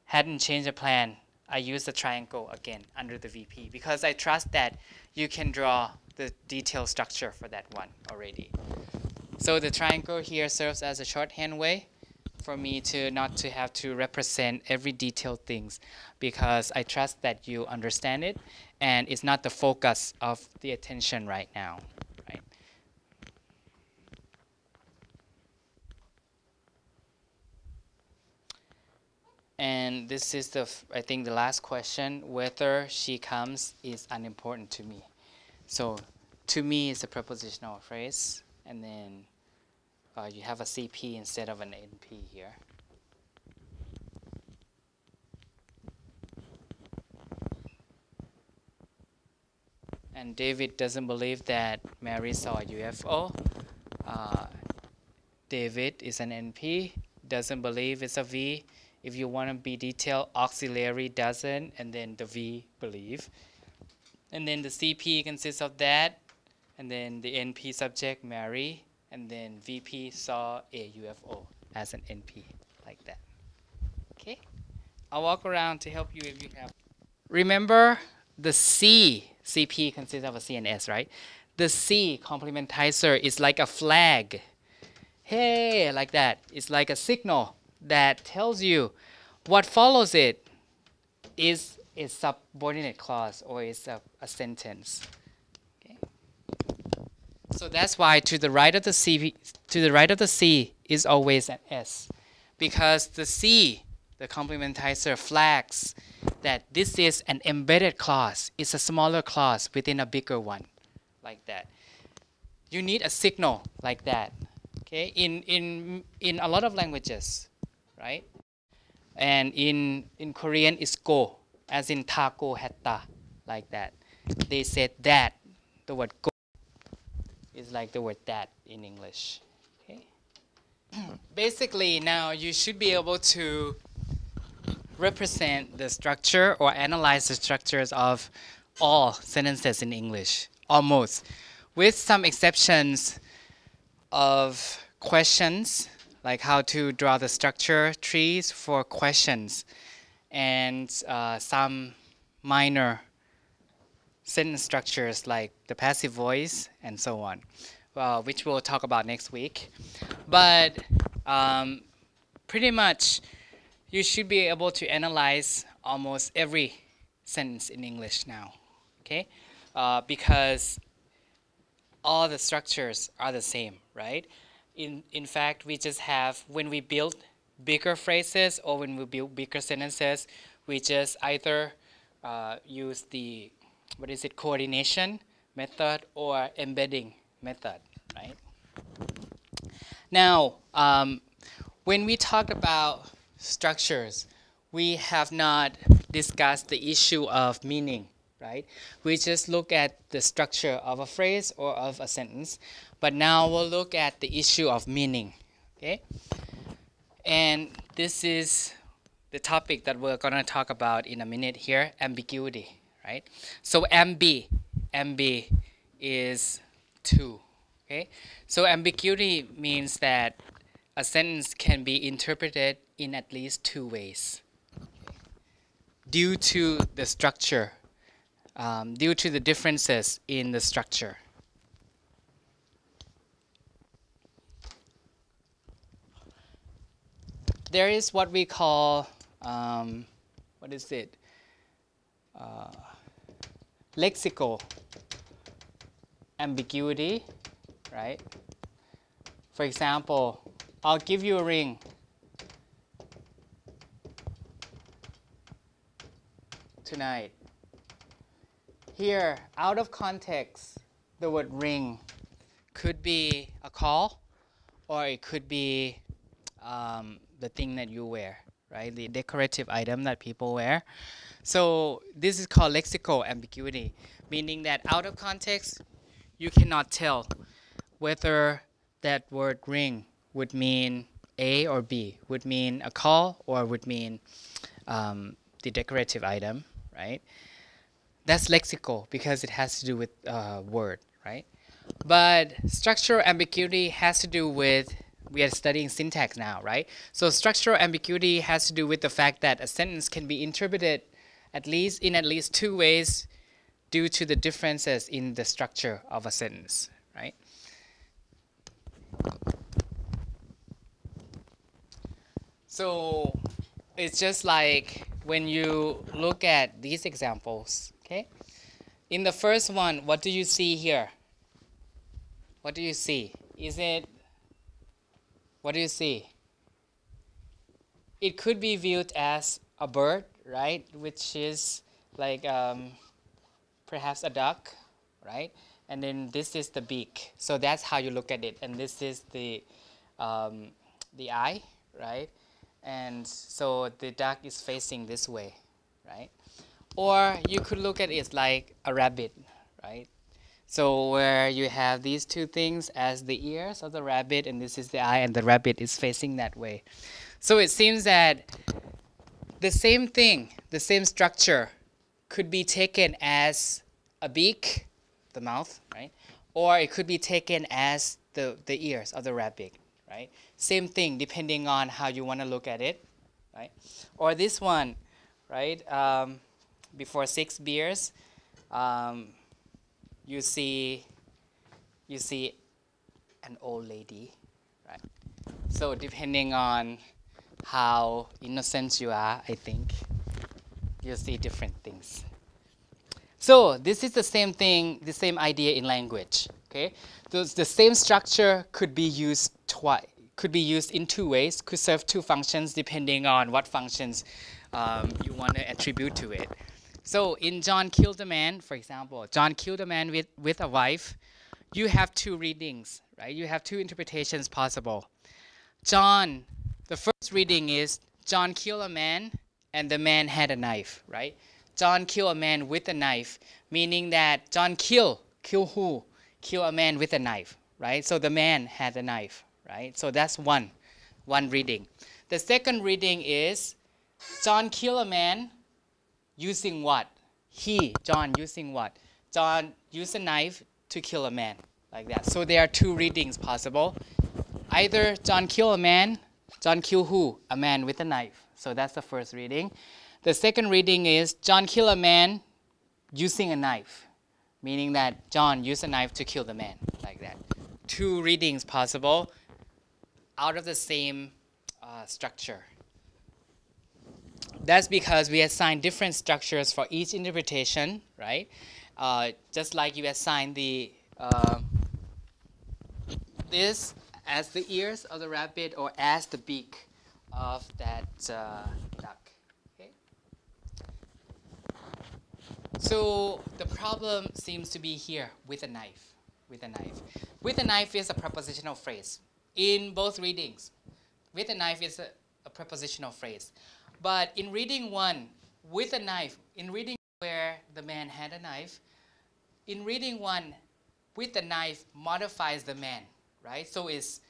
hadn't changed the plan. I use the triangle again under the VP because I trust that you can draw the detailed structure for that one already. So the triangle here serves as a shorthand way for me to not to have to represent every detailed things, because I trust that you understand it and it's not the focus of the attention right now, right? And this is I think the last question, whether she comes is unimportant to me. So to me is a prepositional phrase, and then you have a CP instead of an NP here. And David doesn't believe that Mary saw a UFO. David is an NP, doesn't believe it's a V. If you want to be detailed, auxiliary doesn't, and then the V, believe. And then the CP consists of that, and then the NP subject, Mary, and then VP saw a UFO as an NP, like that. Okay? I'll walk around to help you if you have. Remember the C, CP consists of a C and S, right? The C, complementizer, is like a flag. Hey, like that. It's like a signal that tells you what follows it is a subordinate clause or is a sentence. Okay. So that's why to the right of the C is always an S, because the C, the complementizer, flags that this is an embedded clause. It's a smaller clause within a bigger one, like that. You need a signal like that. Okay, in a lot of languages, right? And in Korean it's go, as in taco hetta, like that. They said that, the word go is like the word that in English. Okay. Basically now you should be able to represent the structure or analyze the structures of all sentences in English, almost, with some exceptions of questions, like how to draw the structure trees for questions, and some minor sentence structures like the passive voice and so on, which we'll talk about next week. But pretty much you should be able to analyze almost every sentence in English now, okay? Because all the structures are the same, right? In fact, we just have, when we build bigger phrases or when we build bigger sentences, we just either use the, coordination method or embedding method, right? Now, when we talk about structures, we have not discussed the issue of meaning, right? We just look at the structure of a phrase or of a sentence, but now we'll look at the issue of meaning, okay? And this is the topic that we're going to talk about in a minute here, ambiguity, right? So ambi is two, okay? So ambiguity means that a sentence can be interpreted in at least two ways due to the structure, due to the differences in the structure. There is what we call, what is it? Lexical ambiguity, right? For example, I'll give you a ring. Tonight. Here, out of context, the word ring could be a call, or it could be the thing that you wear, right? The decorative item that people wear. So this is called lexical ambiguity, meaning that out of context, you cannot tell whether that word ring would mean A or B, would mean a call or would mean the decorative item, right? That's lexical because it has to do with word, right? But structural ambiguity has to do with, we are studying syntax now, right? So structural ambiguity has to do with the fact that a sentence can be interpreted at least two ways due to the differences in the structure of a sentence, right? So it's just like when you look at these examples, okay? In the first one, what do you see here? What do you see? What do you see? It could be viewed as a bird, right? Which is like perhaps a duck, right? And then this is the beak. So that's how you look at it. And this is the eye, right? And so the duck is facing this way, right? Or you could look at it like a rabbit, right? So where you have these two things as the ears of the rabbit, and this is the eye, and the rabbit is facing that way. So it seems that the same thing, the same structure, could be taken as a beak, the mouth, right? Or it could be taken as the ears of the rabbit, right? Same thing depending on how you want to look at it, right? Or this one, right? Before 6 beers, you see an old lady, right? So depending on how innocent you are, I think you see different things. So this is the same thing, the same idea in language. Okay, the same structure could be used in two ways, could serve two functions depending on what functions you want to attribute to it. So in John Killed a Man, for example, John killed a man with a wife. You have two readings, right? You have two interpretations possible. John, the first reading is John killed a man and the man had a knife, right? John killed a man with a knife, meaning that John kill who? Kill a man with a knife, right? So the man had a knife, right? So that's one reading. The second reading is John killed a man using what? John using what? John used a knife to kill a man, like that. So there are two readings possible. Either John killed a man, John killed who? A man with a knife. So that's the first reading. The second reading is John killed a man using a knife, meaning that John used a knife to kill the man, like that. Two readings possible out of the same structure. That's because we assign different structures for each interpretation, right? Just like you assign the this as the ears of the rabbit or as the beak of that duck. Okay? So the problem seems to be here with a knife. With a knife. With a knife is a prepositional phrase. In both readings, with a knife is a prepositional phrase. But in reading one, with a knife, in reading where the man had a knife, in reading one, with the knife modifies the man, right? So it's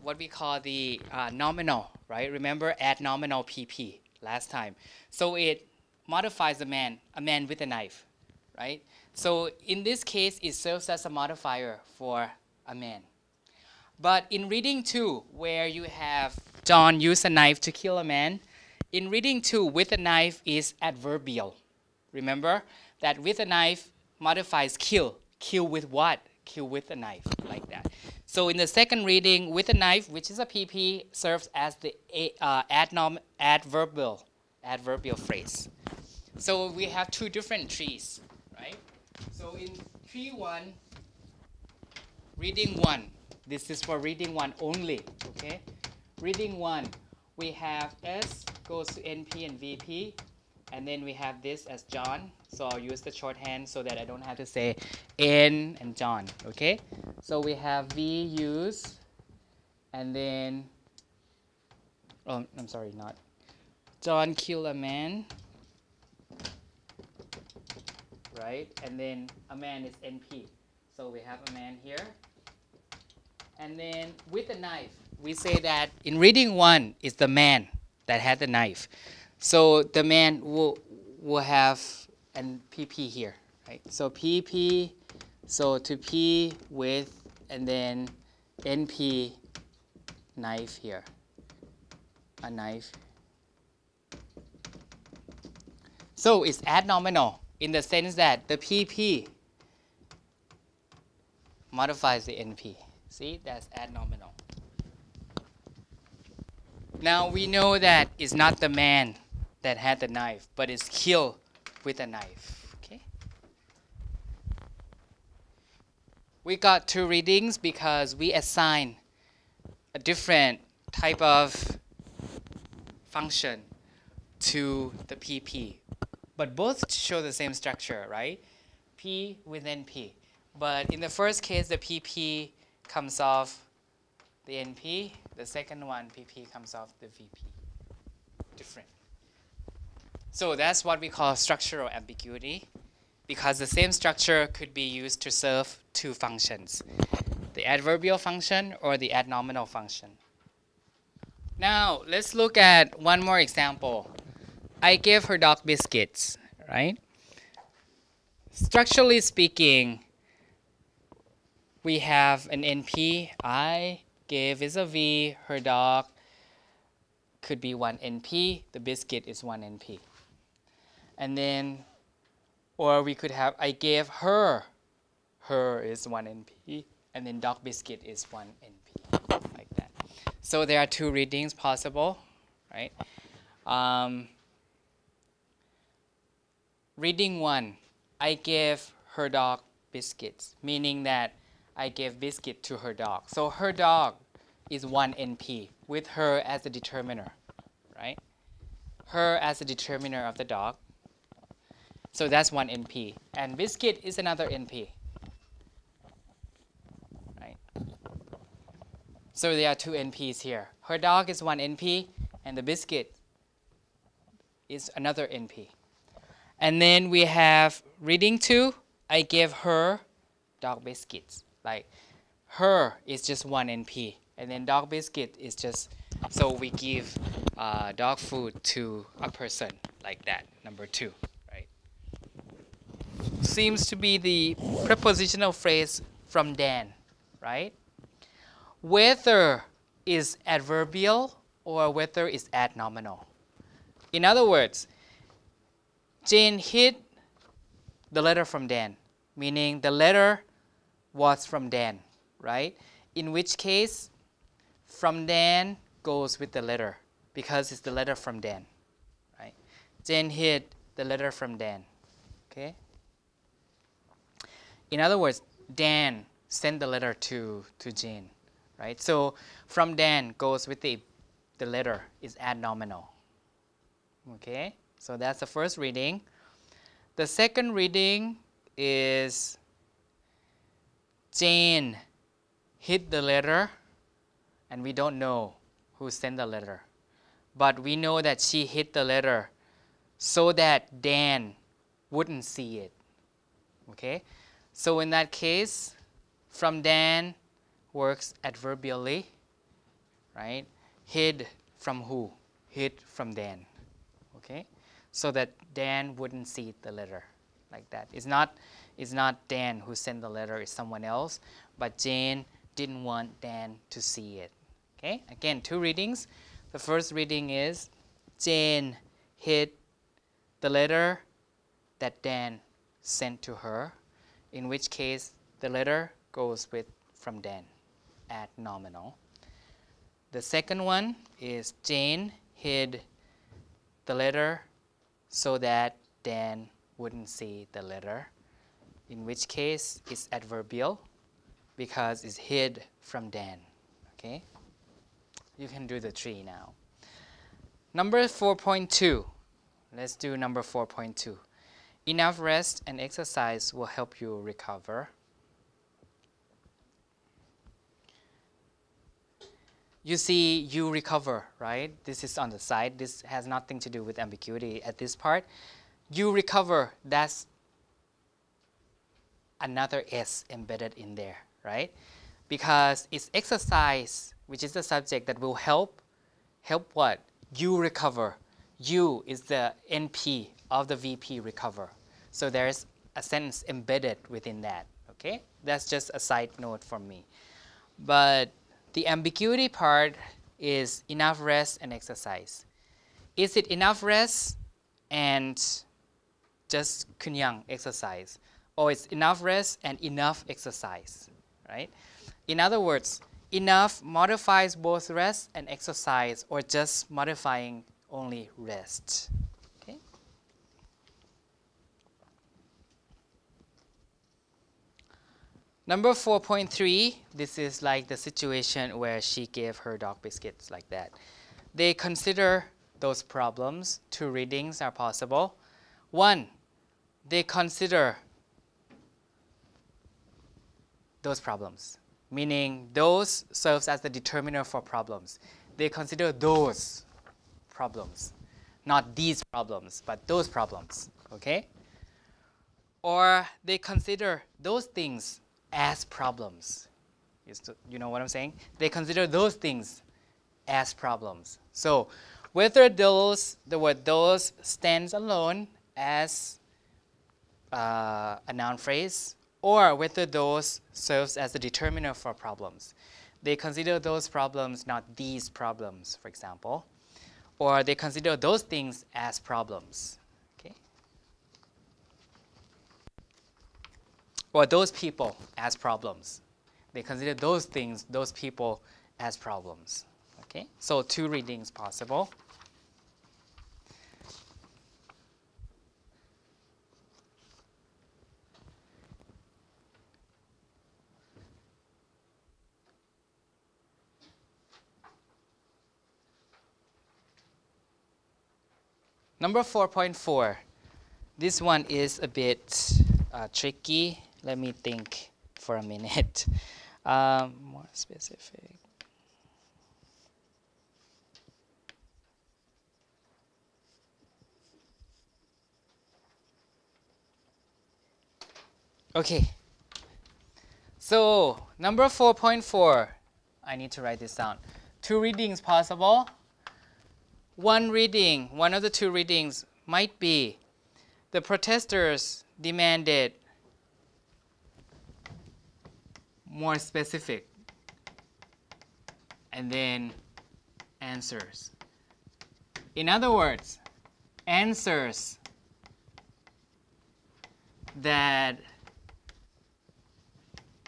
what we call the nominal, right? Remember add nominal PP last time. So it modifies a man with a knife, right? So in this case, it serves as a modifier for a man. But in reading 2, where you have John use a knife to kill a man, in reading 2, with a knife is adverbial. Remember that with a knife modifies kill. Kill with what? Kill with a knife, like that. So in the second reading, with a knife, which is a PP, serves as the adverbial phrase. So we have 2 different trees, right? So in tree 1, reading 1, this is for reading 1 only, okay? Reading 1, we have S goes to NP and VP, and then we have this as John. So I'll use the shorthand so that I don't have to say N and John, okay? So we have V use, and then, oh, I'm sorry, not. John kill a man, right? And then a man is NP. So we have a man here. And then with a knife, we say that in reading 1 is the man that had the knife. So the man will have an PP here, right? So PP, so to P with, and then NP knife here, a knife. So it's adnominal in the sense that the PP modifies the NP. See, that's adnominal. Now we know that it's not the man that had the knife, but it's killed with a knife. Okay. We got 2 readings because we assign a different type of function to the PP. But both show the same structure, right? P with NP. But in the first case, the PP comes off the NP. The second one, PP comes off the VP. Different. So that's what we call structural ambiguity, because the same structure could be used to serve 2 functions, the adverbial function or the adnominal function. Now, let's look at one more example. I gave her dog biscuits, right? Structurally speaking, we have an NP. I give is a V. Her dog could be 1 NP. The biscuit is 1 NP. And then, or we could have I gave her. Her is 1 NP. And then dog biscuit is 1 NP. Like that. So there are 2 readings possible, right? Reading 1, I gave her dog biscuits, meaning that I gave biscuit to her dog. So her dog is 1 NP with her as the determiner, right? Her as the determiner of the dog. So that's 1 NP. And biscuit is another NP, right? So there are 2 NPs here. Her dog is 1 NP, and the biscuit is another NP. And then we have reading 2, I gave her dog biscuits. Like her is just 1 NP, and then dog biscuit is just, so we give dog food to a person, like that, number 2, right? Seems to be the prepositional phrase from Dan, right? Whether is adverbial or whether is adnominal. In other words, Jane hid the letter from Dan, meaning the letter was from Dan, right? In which case, from Dan goes with the letter because it's the letter from Dan, right? Jane hid the letter from Dan, okay? In other words, Dan sent the letter to Jane, right? So from Dan goes with the letter is adnominal, okay? So that's the first reading. The second reading is Jane hid the letter, and we don't know who sent the letter. But we know that she hid the letter so that Dan wouldn't see it. Okay? So in that case, from Dan works adverbially, right? Hid from who? Hid from Dan, okay? So that Dan wouldn't see the letter like that. It's not Dan who sent the letter, it's someone else, but Jane didn't want Dan to see it, okay? Again, two readings. The first reading is Jane hid the letter that Dan sent to her, in which case the letter goes with from Dan at nominal. The second one is Jane hid the letter so that Dan wouldn't see the letter, in which case it's adverbial because it's hid from Dan, okay? You can do the tree now. Number 4.2. Let's do number 4.2. Enough rest and exercise will help you recover. You see, you recover, right? This is on the side. This has nothing to do with ambiguity at this part. You recover, that's another S embedded in there, right? Because it's exercise, which is the subject that will help what? You recover. You is the NP of the VP recover. So there's a sentence embedded within that, okay? That's just a side note for me. But the ambiguity part is enough rest and exercise. Is it enough rest and just kunyang exercise? Or it's enough rest and enough exercise, right? In other words, enough modifies both rest and exercise, or just modifying only rest, okay? Number 4.3, this is like the situation where she gave her dog biscuits like that. They consider those problems. Two readings are possible. One, they consider those problems, meaning those serves as the determiner for problems. They consider those problems, not these problems, but those problems, okay? Or they consider those things as problems. You know what I'm saying? They consider those things as problems. So whether the word those stands alone as a noun phrase, or whether those serves as a determiner for problems. They consider those problems, not these problems, for example. Or they consider those things as problems, okay? Or those people as problems. They consider those things, those people as problems, okay? So two readings possible. Number 4.4. This one is a bit tricky. Let me think for a minute. More specific. Okay. So number 4.4. I need to write this down. Two readings possible. One reading, one of the two readings might be the protesters demanded more specific, and then answers. In other words, answers that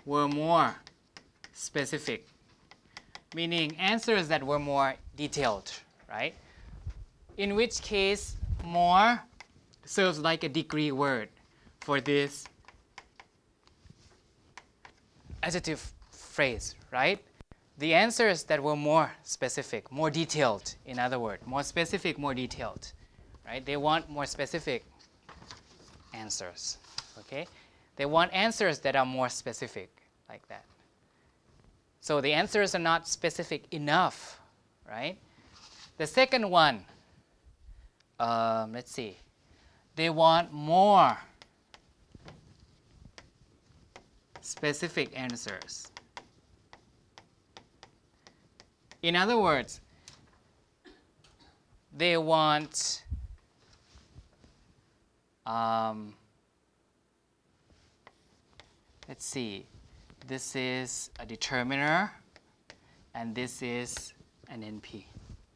were more specific, meaning answers that were more detailed, right? In which case, more serves like a degree word for this adjective phrase, right? The answers that were more specific, more detailed, in other words, more specific, more detailed, right? They want more specific answers, okay? They want answers that are more specific, like that. So the answers are not specific enough, right? The second one, let's see. They want more specific answers. In other words, they want let's see, this is a determiner and this is an NP,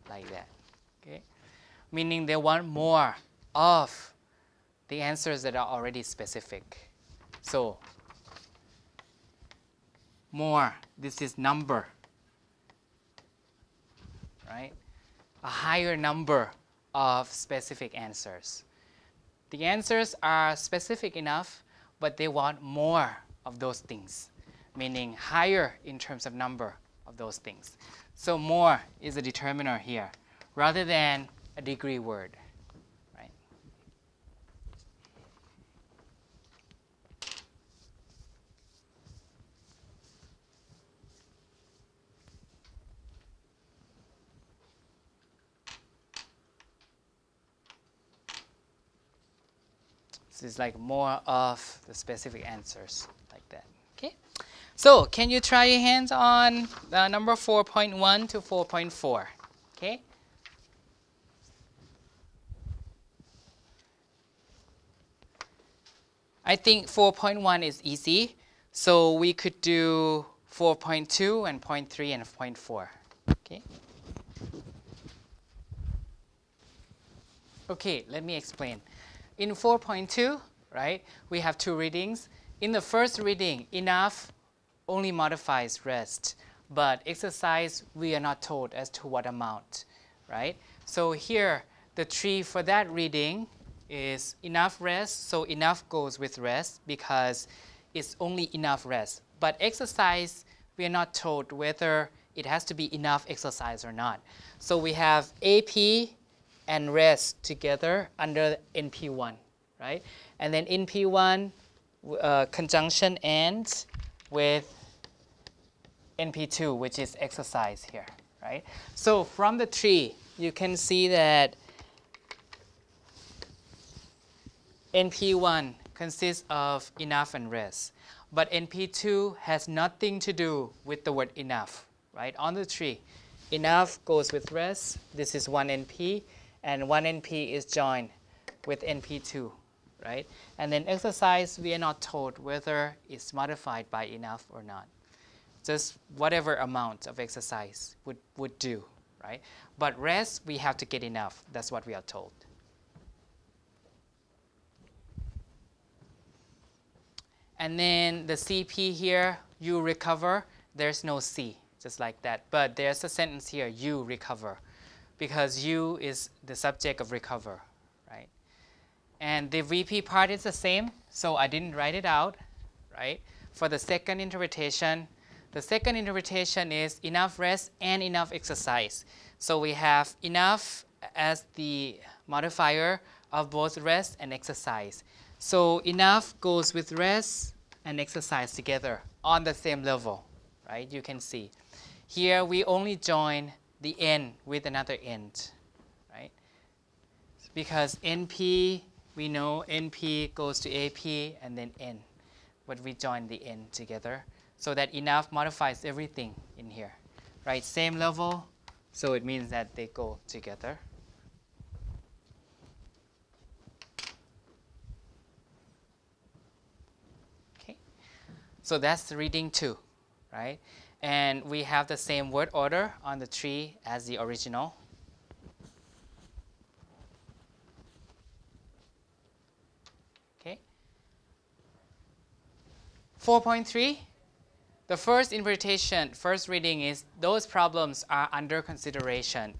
like that. Okay? Meaning they want more of the answers that are already specific. So more, this is number, right? A higher number of specific answers. The answers are specific enough, but they want more of those things, meaning higher in terms of number of those things. So more is a determiner here, rather than a degree word, right? So it's like more of the specific answers, like that. Okay. So can you try your hands on number 4.1 to 4.4? Okay. I think 4.1 is easy, so we could do 4.2 and 0.3 and 0.4. Okay. Okay, let me explain. In 4.2, right, we have two readings. In the first reading, enough only modifies rest, but exercise, we are not told as to what amount, right? So here, the tree for that reading is enough rest, so enough goes with rest because it's only enough rest. But exercise, we are not told whether it has to be enough exercise or not. So we have AP and rest together under NP1, right? And then NP1 conjunction ends with NP2, which is exercise here, right? So from the tree, you can see that NP1 consists of enough and rest, but NP2 has nothing to do with the word enough, right? On the tree, enough goes with rest. This is one NP, and one NP is joined with NP2, right? And then exercise, we are not told whether it's modified by enough or not. Just whatever amount of exercise would do, right? But rest, we have to get enough. That's what we are told. And then the CP here, you recover, there's no C, just like that. But there's a sentence here, you recover, because you is the subject of recover, right? And the VP part is the same, so I didn't write it out, right? For the second interpretation, the second interpretation is enough rest and enough exercise. So we have enough as the modifier of both rest and exercise. So enough goes with rest and exercise together on the same level, right? You can see. Here we only join the N with another end, right? Because NP, we know NP goes to AP and then N, but we join the N together so that enough modifies everything in here, right? Same level, so it means that they go together. Okay, so that's the reading 2, right? And we have the same word order on the tree as the original. Okay. 4.3, the first interpretation, first reading is those problems are under consideration,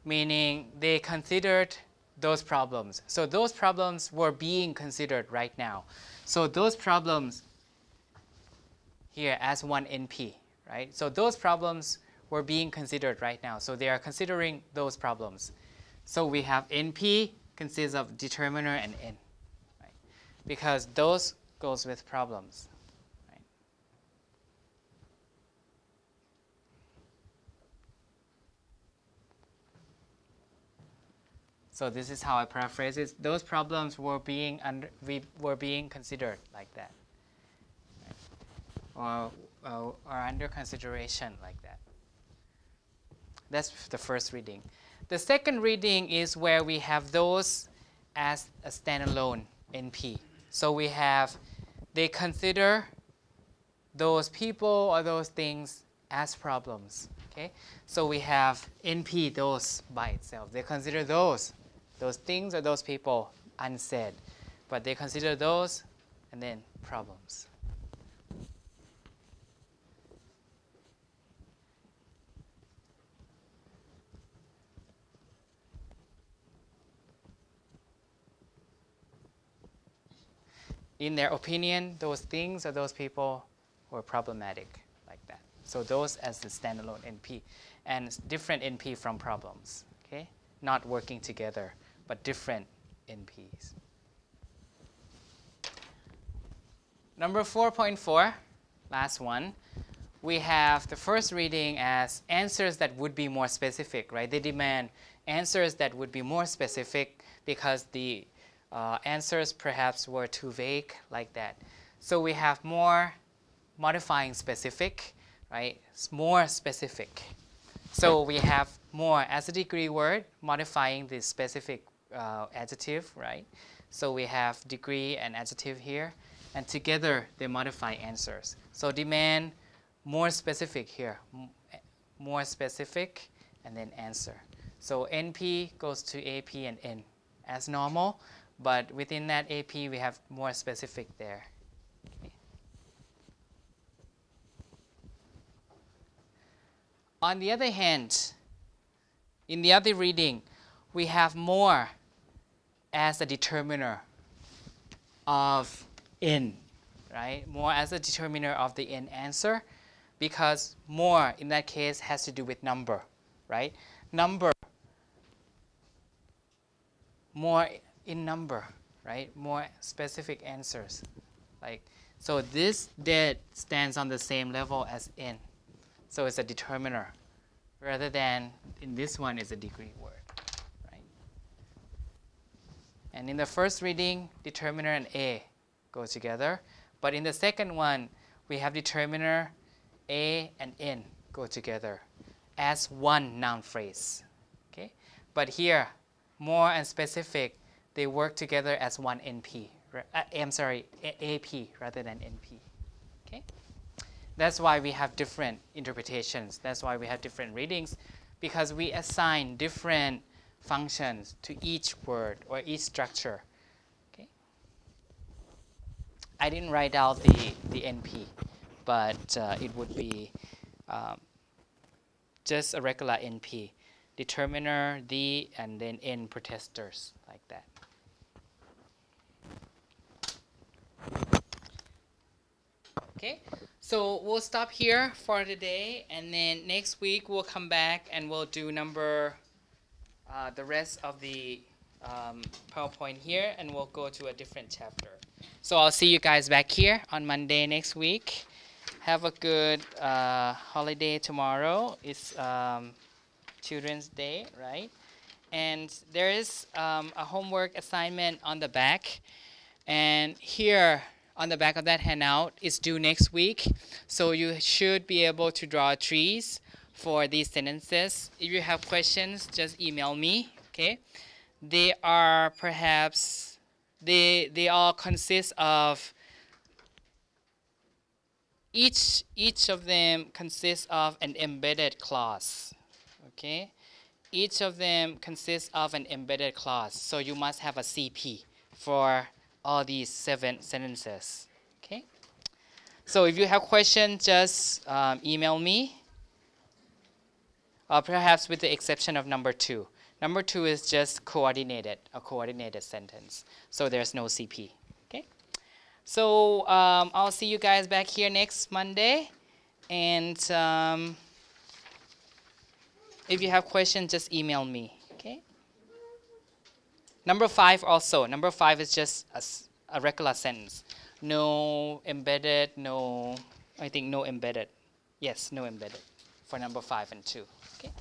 meaning they considered those problems. So those problems were being considered right now. So those problems here as one NP, right? So those problems were being considered right now. So they are considering those problems. So we have NP consists of determiner and N, right? Because those goes with problems. Right? So this is how I paraphrase it. Those problems were being considered like that, right? Or are under consideration like that. That's the first reading. The second reading is where we have those as a standalone NP. So we have, they consider those people or those things as problems. Okay? So we have NP, those by itself. They consider those things or those people unsaid. But they consider those and then problems. In their opinion, those things or those people were problematic, like that. So those as the standalone NP, and different NP from problems, okay? Not working together, but different NPs. Number 4.4, last one. We have the first reading as answers that would be more specific, right? They demand answers that would be more specific because the answers perhaps were too vague, like that. So we have more modifying specific, right? It's more specific. So we have more as a degree word modifying the specific adjective, right? So we have degree and adjective here, and together they modify answers. So demand more specific here, more specific, and then answer. So NP goes to AP and N as normal, but within that AP we have more specific there. Okay. On the other hand, in the other reading, we have more as a determiner of N, right? More as a determiner of the N answer, because more in that case has to do with number, right? Number, more in number, right? More specific answers. Like, so this that stands on the same level as N. So it's a determiner, rather than in this one is a degree word, right? And in the first reading, determiner and A go together. But in the second one, we have determiner, A, and N go together as one noun phrase. Okay? But here, more and specific, they work together as one NP. I'm sorry, AP rather than NP. Okay? That's why we have different interpretations. That's why we have different readings, because we assign different functions to each word or each structure. Okay? I didn't write out the NP, but it would be just a regular NP. Determiner, the, and then N protesters, like that. Okay, so we'll stop here for today, and then next week we'll come back and we'll do the rest of the PowerPoint here, and we'll go to a different chapter. So I'll see you guys back here on Monday next week. Have a good holiday tomorrow. It's Children's Day, right? And there is a homework assignment on the back, and here on the back of that handout is due next week. So you should be able to draw trees for these sentences. If you have questions, just email me, okay? They are perhaps, they all consist of, each of them consists of an embedded clause, okay? Each of them consists of an embedded clause. So you must have a CP for all these 7 sentences, okay? So if you have questions, just email me, perhaps with the exception of number 2. Number 2 is just coordinated, a coordinated sentence. So there's no CP, okay? So I'll see you guys back here next Monday. And if you have questions, just email me, okay? Number 5 also. Number 5 is just a regular sentence. No embedded, no, I think no embedded. Yes, no embedded for number 5 and 2, okay?